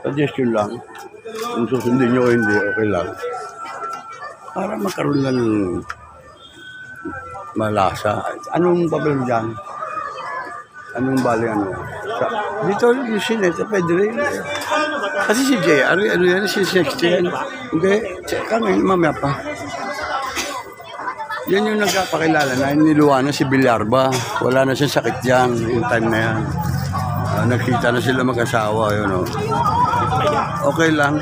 Suggestion lang. Kung susundin nyo o hindi, okay lang. Para magkaroon lang ng malasa. Anong problem dyan? Anong bali ano? Dito yung sinet, pwede rin. Kasi si Jay, ano yan, si Sexty yan. Hindi, kami, mamaya pa. Yan yung nagpapakilala na niluwanan si Villarba. Wala na siyang sakit dyan, yung time na yan. Nakita na sila mag-asawa, yun o. Okay lang. Okay lang.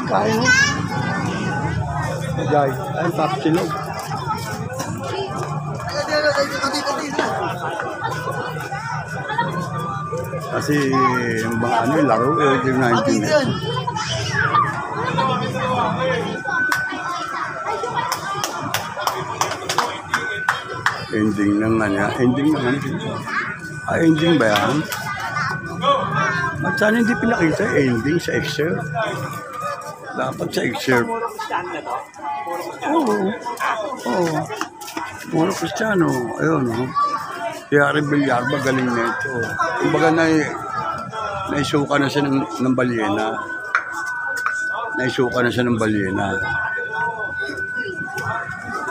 Kain mo. Guys, ay tapsilog. Kasi yung mga ano, laro, yung 19. Ending ng kanya. Ending ng kanya. Ending ba yan? At sana hindi pinakita ending sa excerpt. Dapat sa excerpt. Oo. Oo. Puro Kristiyano. Ayun, no? Si Harry Villarba, galing na ito. Kumbaga naisuka na siya ng balyena. Naisuka na siya ng balyena.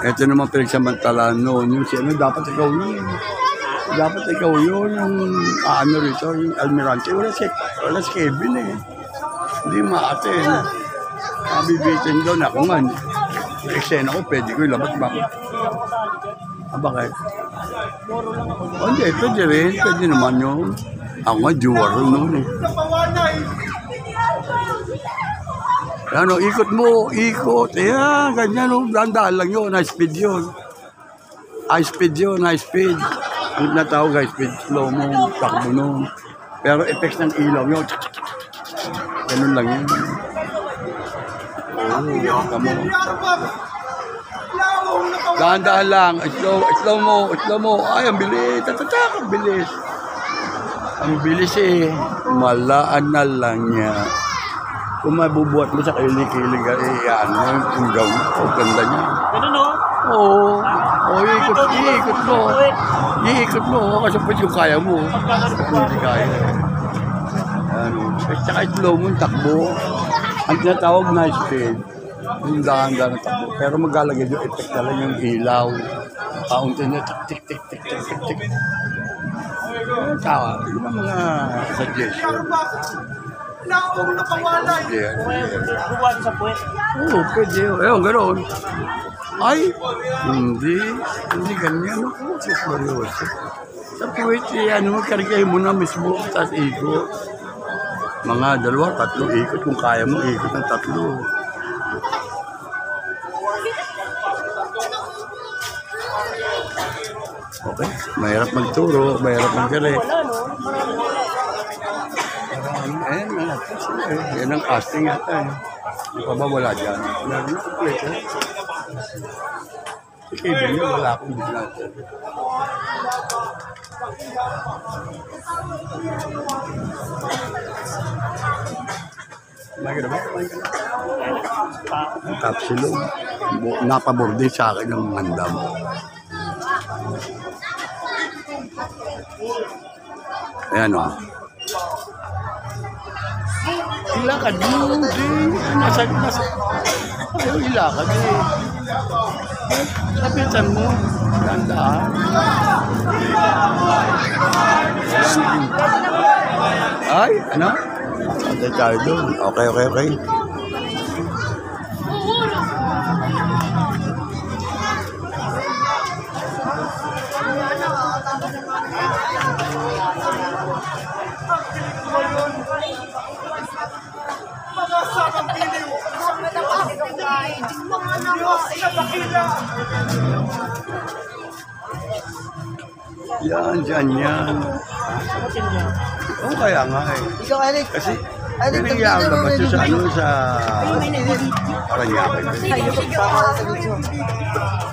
Ito naman pinagsamantalaan noon. Yung si ano, dapat ikaw yun. Dapat ikaw yun. Yung ano rito, yung Almirante. Wala si Kevin eh. Hindi maatin. Mabibitin daw na ako nga. Eksena ko, pwede ko ilabas. Bakit? Bakit? O hindi, pwede rin. Pwede naman yun. Ako nga, duwar noon eh. Ano, ikot mo, ikot. Ayan, ganyan, no? Dandaan lang yun, high speed yun. High speed yun, high speed. Kung natawag, high speed, slow mo, takbo nun. Pero effects ng ilaw yun. Ganun lang yun. Oo, kamo. Dahan-dahan lang, slow mo. Ay, ang bilis, tatatak, ang bilis. Ang bilis eh. Malaan na lang niya. Kung mabubuhat mo sa kilig-kilig, yan mo yung gown. Oh, ganda niya. Ganun no? Oo. Oh, iikot mo. Iikot mo. Kasi pa yung kaya mo. Hindi kaya. Ano, tsaka slow mo yung takbo. Ang tinatawag na speed. Yung dahan-dahan ng takbo. Pero maglalagay yung effect na lang yung ilaw. Kaunti na tik, tik, tik, tik, tik, tik. Tawa. Yun ang mga suggestion. Nakuha na pawala. Yeah. Buwan sa puwet. Oo, pwede. Ayun, gano'n. Ay, hindi ganyan. Ako, seryoso. Sa puwet, ano, karigay mo na mismo, tapos ikot. Mga 2, 3 ikot. Kung kaya mo, ikot ng 3. Okay, mahirap magturo, mahirap magkari. Ayan, yan ang casting yata. Hindi pa ba wala dyan? Meron na kompleto. Sige, din yun, wala akong bigla. Kumain ka na ba? Ang kapsulong. Napaborde sa akin ng mandam. Ayan o. Ilakad mo, nasa. Ayaw ilakad eh. Lapitan mo. Ganda. Ay, ano? Ate tayo doon. Okay. Yan. Oo, kaya nga eh. Ikaw, Alex. Kasi, pinagyaw naman siya sa Paranaque.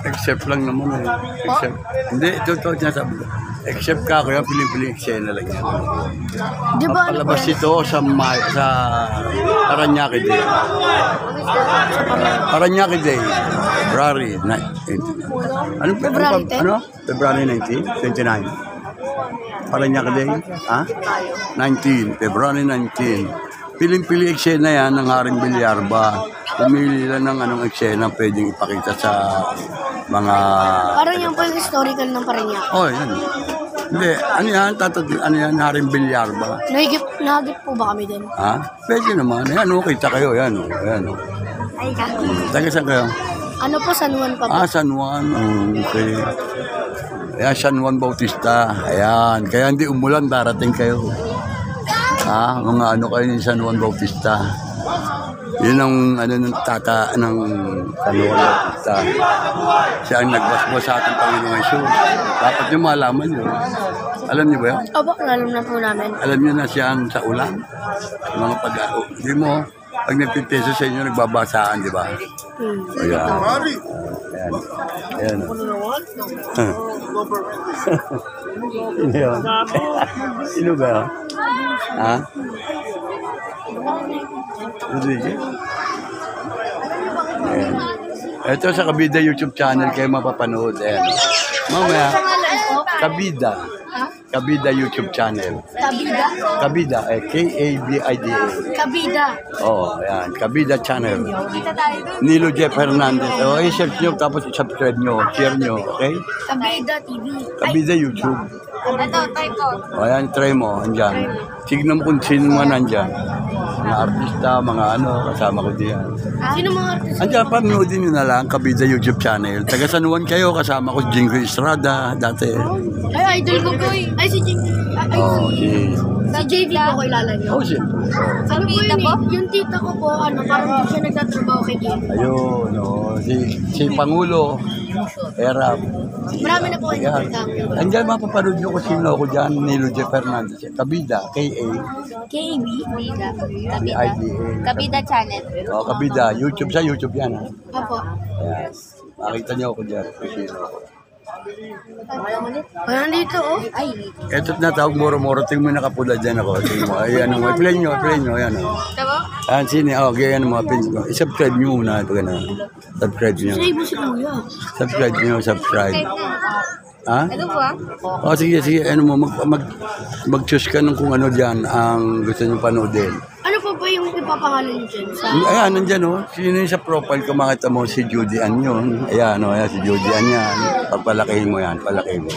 Except lang naman eh. Except, hindi, ito sinasabi ko. Except ka ko yung piling-piling eksena lang yan. Palabas ito sa Paranaque Day. Paranaque Day. February 19. February 19? 29. Paranaque Day? Ha? 19. February 19. Piling-pili eksena yan ng Haring Bilyarba. Pumili lang ng anong eksena pwedeng ipakita sa mga... Parang yan po yung historical ng Paranaque. Oh, yan. Hindi, ano yan, Haring Bilyarba. Nahigip po ba kami din? Ha? Pwede naman. Yan, kita kayo. Yan. Ay, kaka. Taga saan kayo? Ano po, San Juan pa po? San Juan. Okay. Ayan, San Juan Bautista. Ayan. Kaya hindi umulan, darating kayo. Mga ano kayo ni San Juan Bautista. Yun ang ng tata ng San Juan Bautista. Siya ang nagbasbas sa ating Panginoong Jesus. Dapat nyo malaman yun. Alam niyo ba yun? Opo, alam na po namin. Alam niyo na siya ang sa ulan. Mga hindi mo, pag nagpipteso sa inyo, nagbabasaan, di ba? Ayan. Sino ba? Ha? Rodriguez? Ayan. Ito sa Kabida YouTube channel kayo mapapanood. Ayan. Mamaya, Kabida YouTube channel. Kabida, K-A-B-I-D-A. Kabida. Oh, ayan. Kabida channel. Nilo Jeff Hernandez. I-search nyo, tapos i-subscribe nyo, share nyo, okay? Kabida TV. Kabida YouTube. Ito, type ko. O, ayan, try mo, andyan. Tignan mo kung sino man nandyan. Mga artista, mga kasama ko diyan. Sino mga artist? Andyan, panoodin nyo na lang, Kabida YouTube channel. Taga San Juan kayo, kasama ko si Jingo Estrada, dati. Ay, idol ko po eh. Ay, si Jing. Si JV po ko ilala niyo. Oh, siyempre. Ano po yun eh? Yung tita ko po, parang di siya nagtatrabaho kay JV. Ayun, si Pangulo, Erap. Marami na po kayo. Andyan, mapapanood nyo kung sino ako dyan, Nilo Jeff Hernandez. Kabida, KB? Kabida channel. O, Kabida, YouTube sa YouTube yan. Apo. Yes. Makita nyo ako dyan kung sino ako. Parang dito, oh. Ay, Ito tinatawag moro-moro. Tingnan mo nakapula dyan ako. Tingnan mo. Ay, ano mo. Play nyo. Ayan o. tama? Sini. Okay, ano mga pins ko. I-subscribe nyo muna. Ito ka na. Subscribe nyo. Sa'yo mo si Kuya. Subscribe nyo. Subscribe. Ha? Ito po, ah. O sige. Ano mo. Mag-choose ka ng kung ano dyan ang gusto nyo panoodin. Ano po ba yung ipapangalan niyo dyan? Sa... Ayan, nandyan o. Sino yung sa profile ko, makita mo si Judy Ann yun. Ayan o, si Judy Ann yan. Pagpalakihin mo yan, palakihin mo.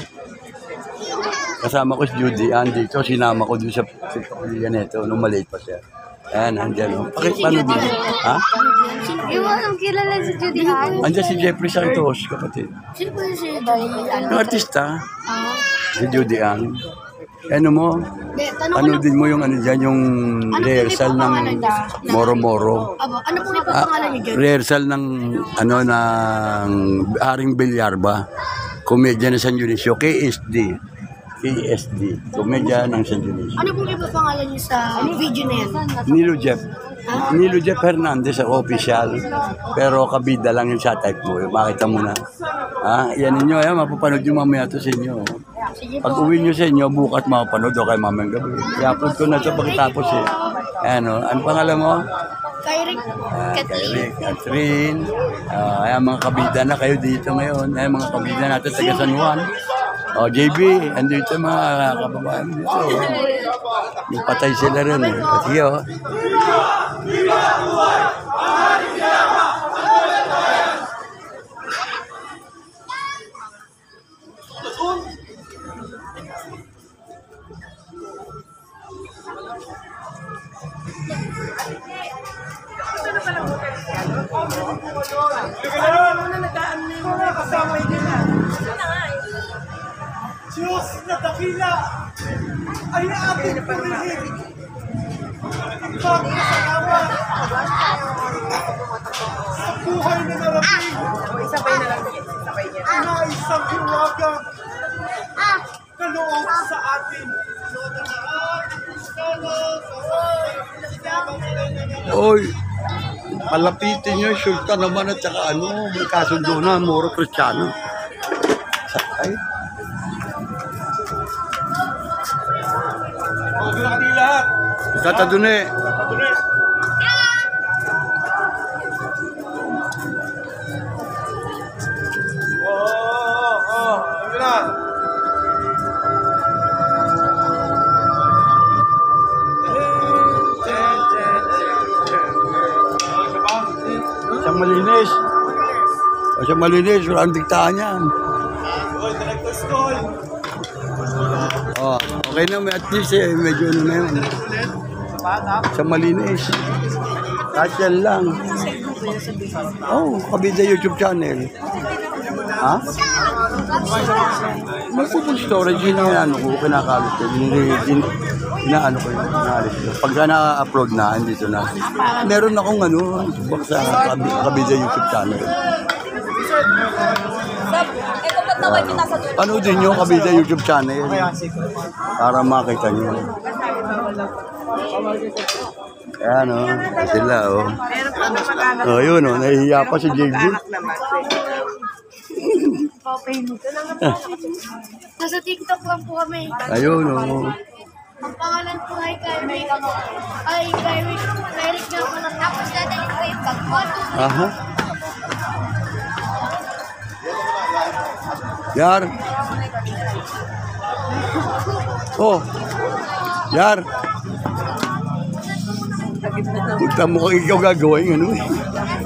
Kasama ko si Judy Ann dito, sinama ko doon sa pagpilihan nito, nung maliit pa siya. Ayan, nandyan o. Paano dito? Ha? Yung anong kilala si Judy Ann? Andyan si Jeffrey Santos, kapatid. Sino po yung si Judy Ann? Yung artista, Ah. si Judy Ann. Ano mo? Ano din mo yung ano dyan, yung rehearsal ng Moro-Moro. Aba, ano po ipapangalan niyo dyan? Rehearsal ng ano ng Haring Bilyar ba? Komedya ng San Dionisio, KSD. Komedya ng San Dionisio. Ano pong ipapangalan niyo sa video na yan? Nilo Jeff Hernandez ang official. Pero kabida lang yung sa type mo. Makita mo na. Yan ninyo. Mapapanood yung mamaya to sa inyo. Sige Pag po. uwi nyo sa inyo, bukas mapapanood o kay mamayang gabi. I-upload ko na ito pagkatapos eh. Ano pangalan mo? Kay Rick. Rick, Catherine. Ayan mga kabida na kayo dito ngayon. Ayan mga kabida natin taga San Juan. JB, andito mga kababayan dito. Yung patay sila rin eh. Pati yun. Diyos na dakila ay ating purihin. Pagkasalamat sa buhay na narating na isang hiwagang kaloob sa atin. Oy, palapitin nyo, sultan naman at saka ano, may kasundo na, Moro Cristiano. Ay, Grabe lahat. Katadune. Ano na? Siyang malinis. Siyang malinis, wala ang diktahan yan. Okay na, at least medyo ano na yun. Siyang malinis. Kahit yan lang. Kabida YouTube channel. Ha? Magpupun storage yun ang ano ko, kinakalit ko. Inaano ko yun, inaalis ko. Pagka na-upload na, andito na. Meron akong ano, subak sa kabida YouTube channel. Panoodin nyo kabida YouTube channel para makita nyo. Ayan o, sila o. Yun o, nahihiya pa si JB. Nasa TikTok lang po kami. Ayun o. Ang pangalan po ay Kay Rick. Ay, Kay Rick. Kay Rick na po lang. Tapos natin yung Facebook. Aha. Yar. Yar. Kita mukhang ikaw gagawin ano eh.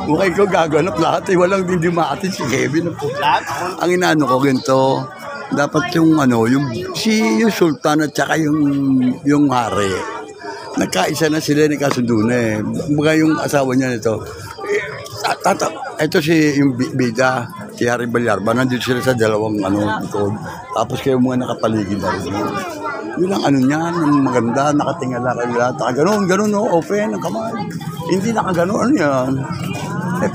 Mukhang ikaw gaganap lahat eh. Walang hindi maatin si Kevin. Ang inaano ko ganito. Dapat yung ano, yung sultan at saka yung hari. Nagkaisa na sila ni kasundo na eh. Mga yung asawa niya nito. Ito si yung bida, si Haring Bilyar. Nandito sila sa dalawang likod. Tapos kayo mga nakapaligid na rin. Yun ang ano niya, yung maganda, nakatingala kayo lahat. Ganun, open ang kamay. Hindi nakaganon, ano yan.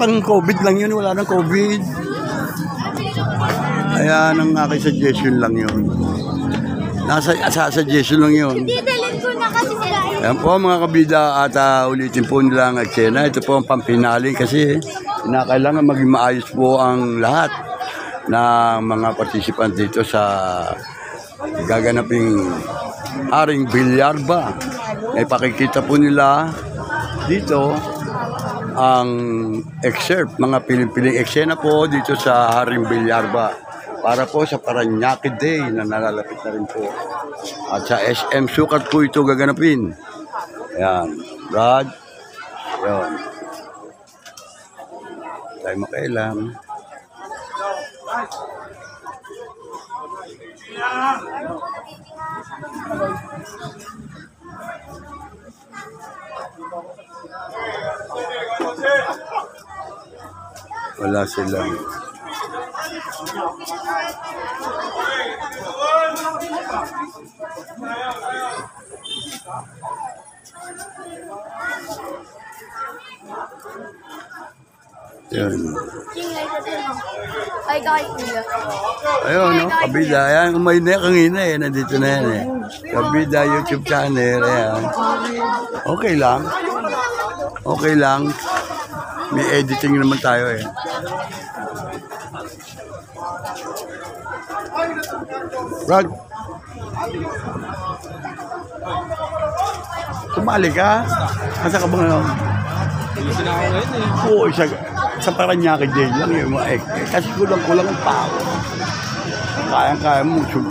Pang COVID lang yun, wala nang COVID. Ayan ang aking suggestion lang yun. Nasa suggestion lang yun. Didalhin ko na kasi sila. Ayan po mga kabida at ulitin po nila ang eksena. Ito po ang pampinaling kasi kailangan maging maayos po ang lahat. ng mga participant dito sa gaganaping Haring Bilyarba. Ay pakikita po nila dito ang excerpt, mga piling-piling eksena po dito sa Haring Bilyarba para po sa Paranaque Day na nalalapit na rin po. At sa SM Sukat po ito gaganapin. Ayan, Brad. Ayan. Tayo makailang. Wala sila. Yan. Ay, guys, nila. Ayun, no? Kabida. Ayan, may na kanina eh. Nandito na yan eh. Kabida YouTube channel. Ayan. Okay lang. Okay lang. May editing naman tayo eh. Rod. Sumali ka? Asa ka ba ngayon? Oo, sa Paranaque Day lang yun. Kasi kulang-kulang ang tao. Kaya mo mag-shoot.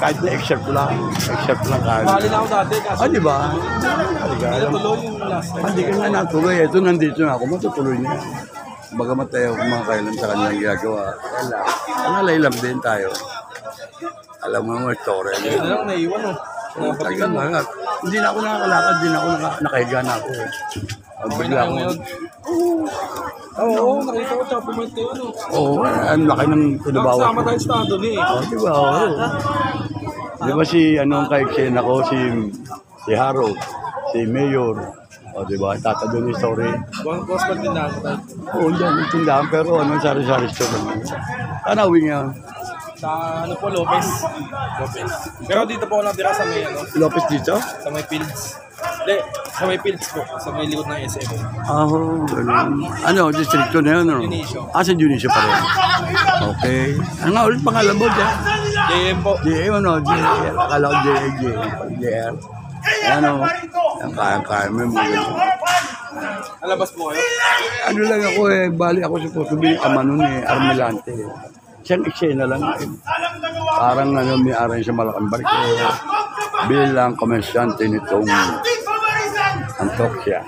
Kahit na excerpt lang. Excerpt lang kaya. Bali na ako dati kasi Di ba? tuloy yung last time. Hindi ka na natuloy. Ito nandito na ako. Matutuloy niya. Bagamat tayo kumakailan sa kanyang ginagawa. Nalalailam din tayo. Alam mo mga story. Ano lang naiwan oh. Tagal na. Hindi na ako nakakalakad. Hindi na ako nakahiga na ako. Bigla ako. Oo, nakita ko supplement kayo ano. Oo, ang laki ng tinabawa Kasama ko. tayo sa estado ni eh. Di ba? Oo. Di ba si anong ka-eksena ko? Si Harold, si Mayor. O di ba? Tata doon yung story. Buwan ko sa tindahan tayo. Oo, dyan yung tindahan. Pero anong sari-sari store naman. Tanawin nga. Sa ano po, Lopez. Pero dito po ako natira sa may ano, Lopez dito? sa may fields. Hindi, sa may fields po, sa may likod ng SM. Ganun. Ano, distrito na yun, no? Dionisio. Sa Dionisio pa rin. Okay. Ano nga ulit pangalan mo dyan? JM po. JM, ano? JR. Akala ko JR. Ano? Ang kaya-kaya mo yung mga ganun. Alabas po kayo? Ano lang ako eh, bali ako supposed to be ama nun eh, Armelante. Siyang eksena lang eh. Parang ano, may aran sa Malakang Barko. Bilang komersyante nitong Antokya.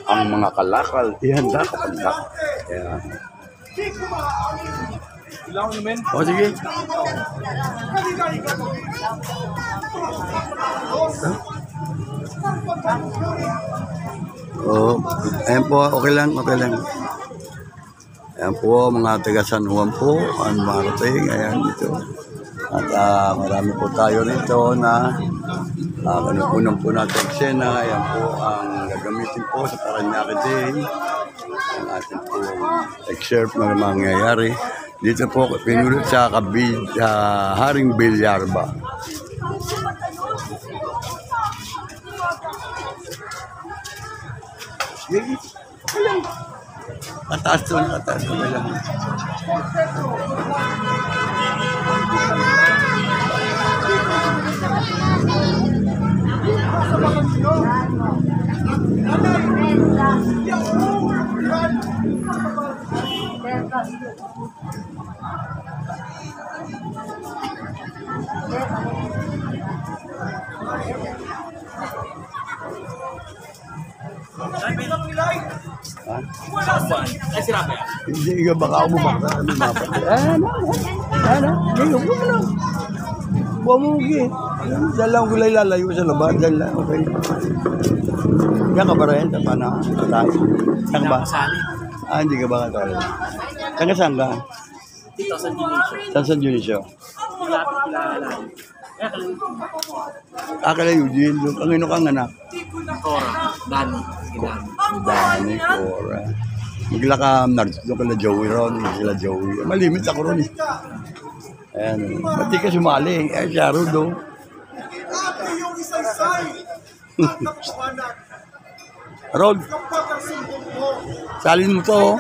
Ang mga kalakal, ihanda kapag ka. Kaya, Ilang ko naman? o sige. Ayan po, okay lang. Ayan po, mga taga San Juan po, ang marating, ayan dito. At marami po tayo rito na kanupunan po natin eksena. Ayan po ang gagamitin po sa Paranaque Day. Ang ating po excerpt na mangyayari. Dito po, pinulit sa Haring Bilyarba. Kataas to, kataas to lang. Ha? Ay, sirabi yan. Hindi ka baka ako bumaka. Ano mapatay? Ano? Ngayon mo na. Bumugi. Diyan lang ko lang lalayo sa labas. Diyan lang. Okay. Yan ka ba rin? Tapa na. Patay. Yan ka ba? Hindi ka ba katali? Saan ka? Dito sa Dionisio. Saan San Dionisio? Lapit kilala. Akala Eugene. Ang ino kang anak? Cora. Dani. Dani, Cora. Magla ka, doon ka na Joey ron. Sila Joey. Malimit ako ron eh. Ayan. Ba't di ka sumali? Siya ron doon. Ate yung isaysay at ng panak Rod, kapag ang sumbong mo salin mo to. Oh.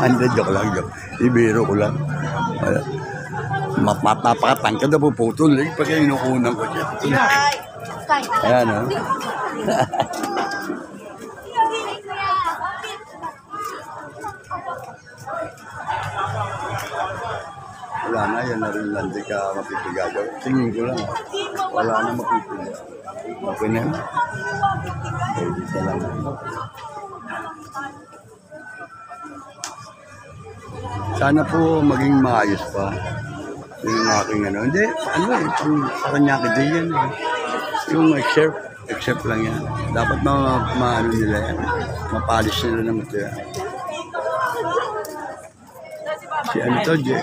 Hindi, joke lang, joke. Ibiro ko lang. Mapapakatangkad na puputol. Pag inukunan ko siya. Ayan, o. Wala na, yan na rin lang. Di ka mapipigado. Tingin ko lang. Wala na mapipigado. Okay na. Pwede ka lang. Sana po maging maayos pa. Yung aking ano. Hindi, ano eh. Paranyaki din yan eh. Yung except lang yan. Dapat maano nila yan. Mapalis nila ng ito yan. Si ano to, Jay?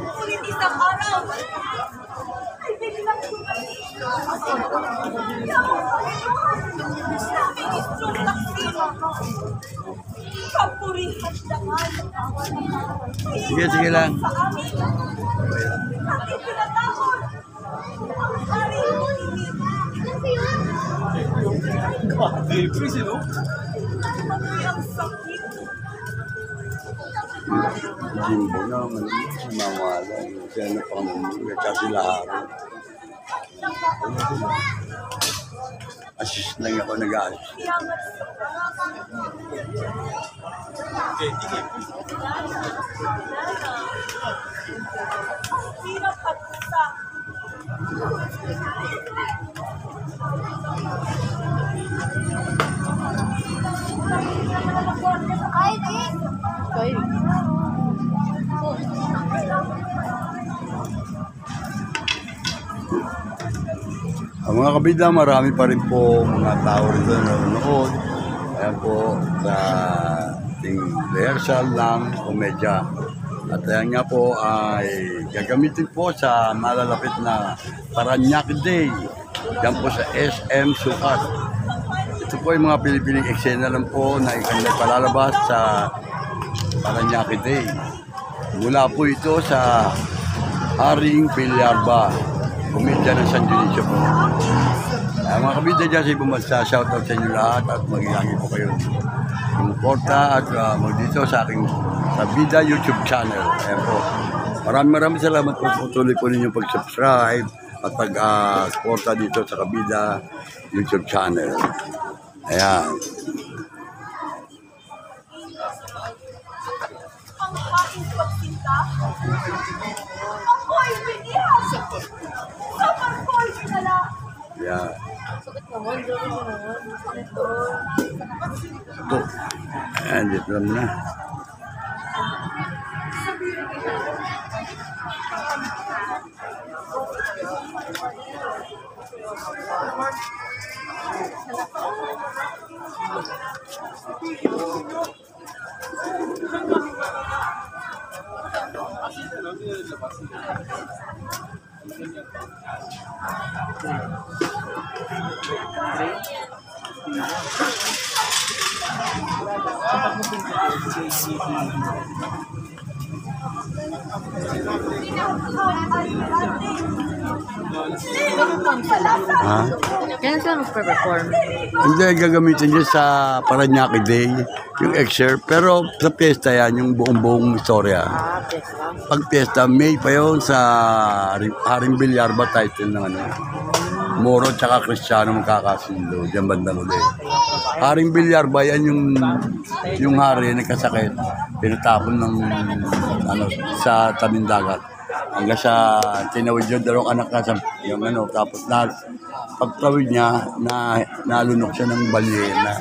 Ngunit isang araw, ay biglang tumating. Sabi ni Strong Laksima, kapurihan dangal. Sige lang. Sa amin, ating pinatahon. Ang hari mo hindi. Patuloy ang sakit. Jimbo naman. Mawala. Siya na pang nagkasilaharan. Assist lang ako nag-assist. Hirap at usa. Ay, di. Ang mga kabida, marami pa rin po mga tao rito na nanonood. Ayan po sa ating rehearsal ng komedya. At ayan nga po ay gagamitin po sa malalapit na Paranaque Day. Diyan po sa SM Sukat. Ito po yung mga Pilipining eksena lang po na ikanay palalabas sa Paranaque Day. Mula po ito sa Haring Villarba, komedya ng San Dionisio po. Mga kabida dyan sa ibang bansa, shoutout sa inyo lahat at mag-ilangi po kayo. Sumuporta at mag-dito sa aking Kabida YouTube channel. Ayan po. Maraming salamat po. Tuloy po ninyong pag-subscribe at pag-suporta dito sa Kabida YouTube channel. Ayan. Ang aking pagsinta, ako'y binihag. Sa pagko'y sinala. Ayan. Ito. Ayan, dito lang na. Ha? Kailan sila magpe-perform? Hindi, gagamitin niya sa Paranaque Day, yung excerpt. Pero sa piyesta yan, yung buong istorya. Pag piyesta, May pa yun sa Haring Villarba title ng ano. Moro tsaka Kristiyano magkakasundo, dyan bandang uli. Haring Villarba, yan yung hari nagkasakit. Pinatapon ng ano, sa tabing dagat. Hanggang sa tinawid yun, dalawang anak na sa yung ano, tapos pagtawid niya, nalunok siya ng balyena.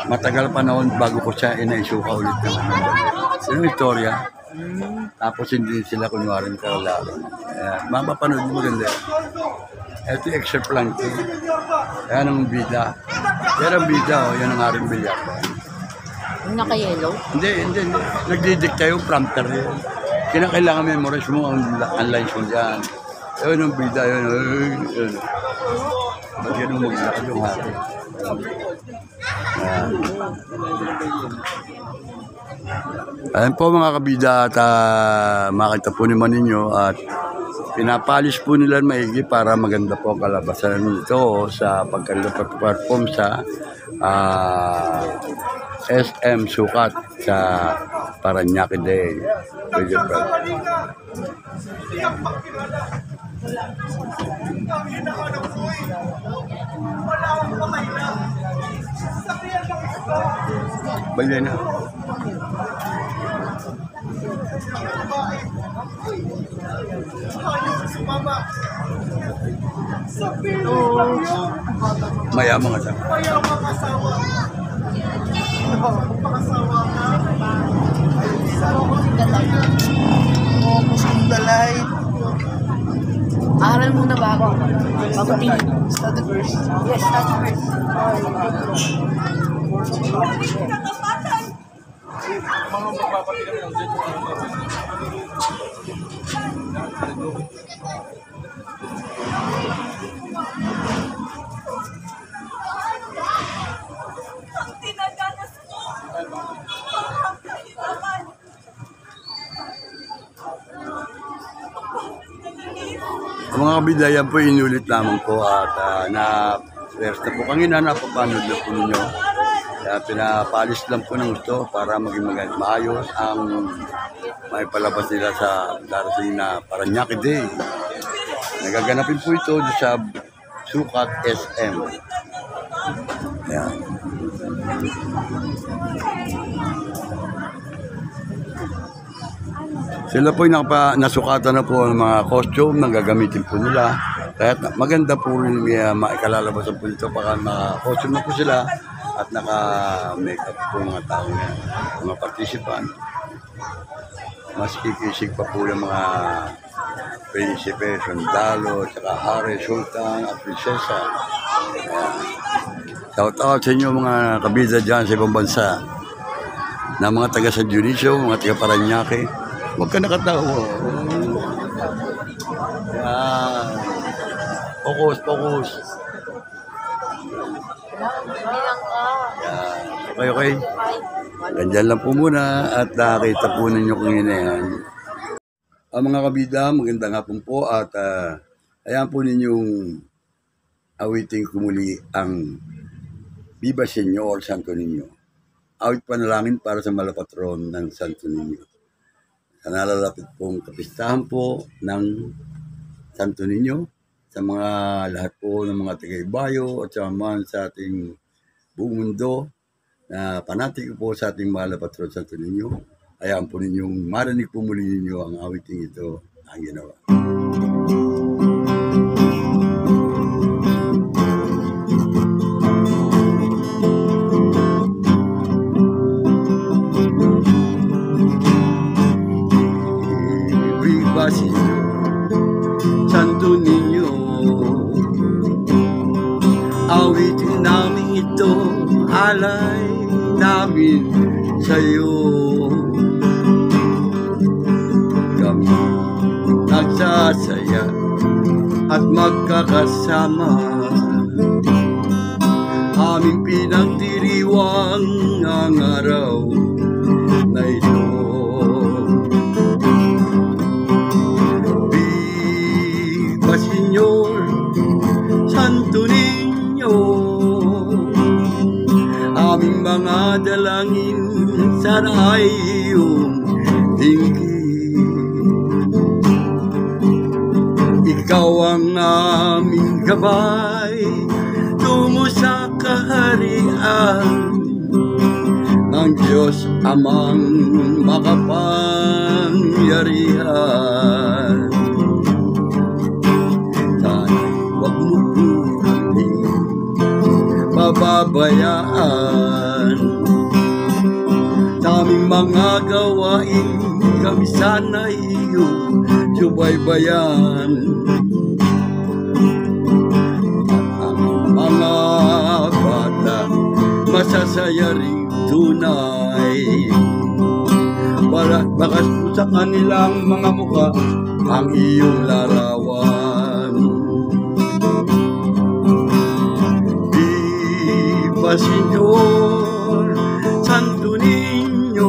Matagal panahon bago ko siya inaisuka ulit ng ano. Yung istorya. Tapos hindi sila kunwari kalaro. Mapapanood mo maganda. Ito yung excerpt lang ito. Yan ang bida. Yan ang bida, yan ang Haring Villarba. Yung naka-yellow? Hindi. Nagdidikta yung prompter yun. Kinakailangan memorize mo ang lines mo dyan. Yun ang bida, yun. Bagyan mo maglakad yung hari. Ayan po mga kabida at makita po naman ninyo at pinapalis po nila maigi para maganda po ang kalabasan nito sa pagka-perform sa SM Sukat sa Paranaque Day. Medyo proud. Tiyak pagkilala. Ang hinahanap ko ay wala akong patay na. Sabihan lang ito. Bali na. Ayaw sumama. Sabihin lang yun. Mayamang ata. Mayamang asawa. Pang-asawa ka. Focus on the light. Aral muna bago. Pag-tingin. Study first. Yes, study first. Ang tinaganas mo. Ang kahirapan. Ang mga kabida, yan po inulit lamang po at na-first na po kanina, napapanood na po ninyo. Kaya pinapalis lang po ng gusto para maging maayos ang may palabas nila sa darating na Paranaque Day. Nagaganapin po ito sa Sukat SM. Ayan. Sila po yung nasukatan na po ang mga costume na gagamitin po nila. Kaya maganda po rin maikalalabasan po ito para naka-costume na po sila at naka-makeup po mga tao niya, mga participant. Mas kikisig pa po yung mga prinsipe, sundalo, saka hari, sultan, at prinsesa. Shout out sa inyo mga kabida dyan sa ibang bansa na mga taga San Dionisio, mga taga Paranaque. Huwag ka nakatawa. Yan. Focus, focus. Yan. Okay, okay. Ganyan lang po muna at nakita po ninyo kung yun yan. Ang mga kabida, maganda nga po at ayan po ninyong awiting kumuli ang Viva Señor Santo Niño. Awit panalangin para sa malapatron ng Santo Niño. Sa nalalapit pong kapistahan po ng Santo Niño, sa mga lahat po ng mga taga-Ibayo at sa mga sa ating buong mundo na panatig po sa ating mahal na patron Santo Niño. Hayaan po ninyong marinig po muli ninyo ang awiting ito ang ginawa. Santo Niño, awitin namin ito, alay namin sa'yo. Kami nagsasaya at magkakasama, aming pinagdiriwang ang araw na ito. Señor Santo Niño, aming mga dalangin sana ay iyong dinggin. Ikaw ang aming gabay tungo sa kaharian ng Diyos amang makapangyarihan. Pababayaan sa aming mga gawain, kami sana iyong subaybayan. At ang mga bata masasaya rin tunay, bakas po sa kanilang mga mukha ang iyong larawan. Señor Santo Niño,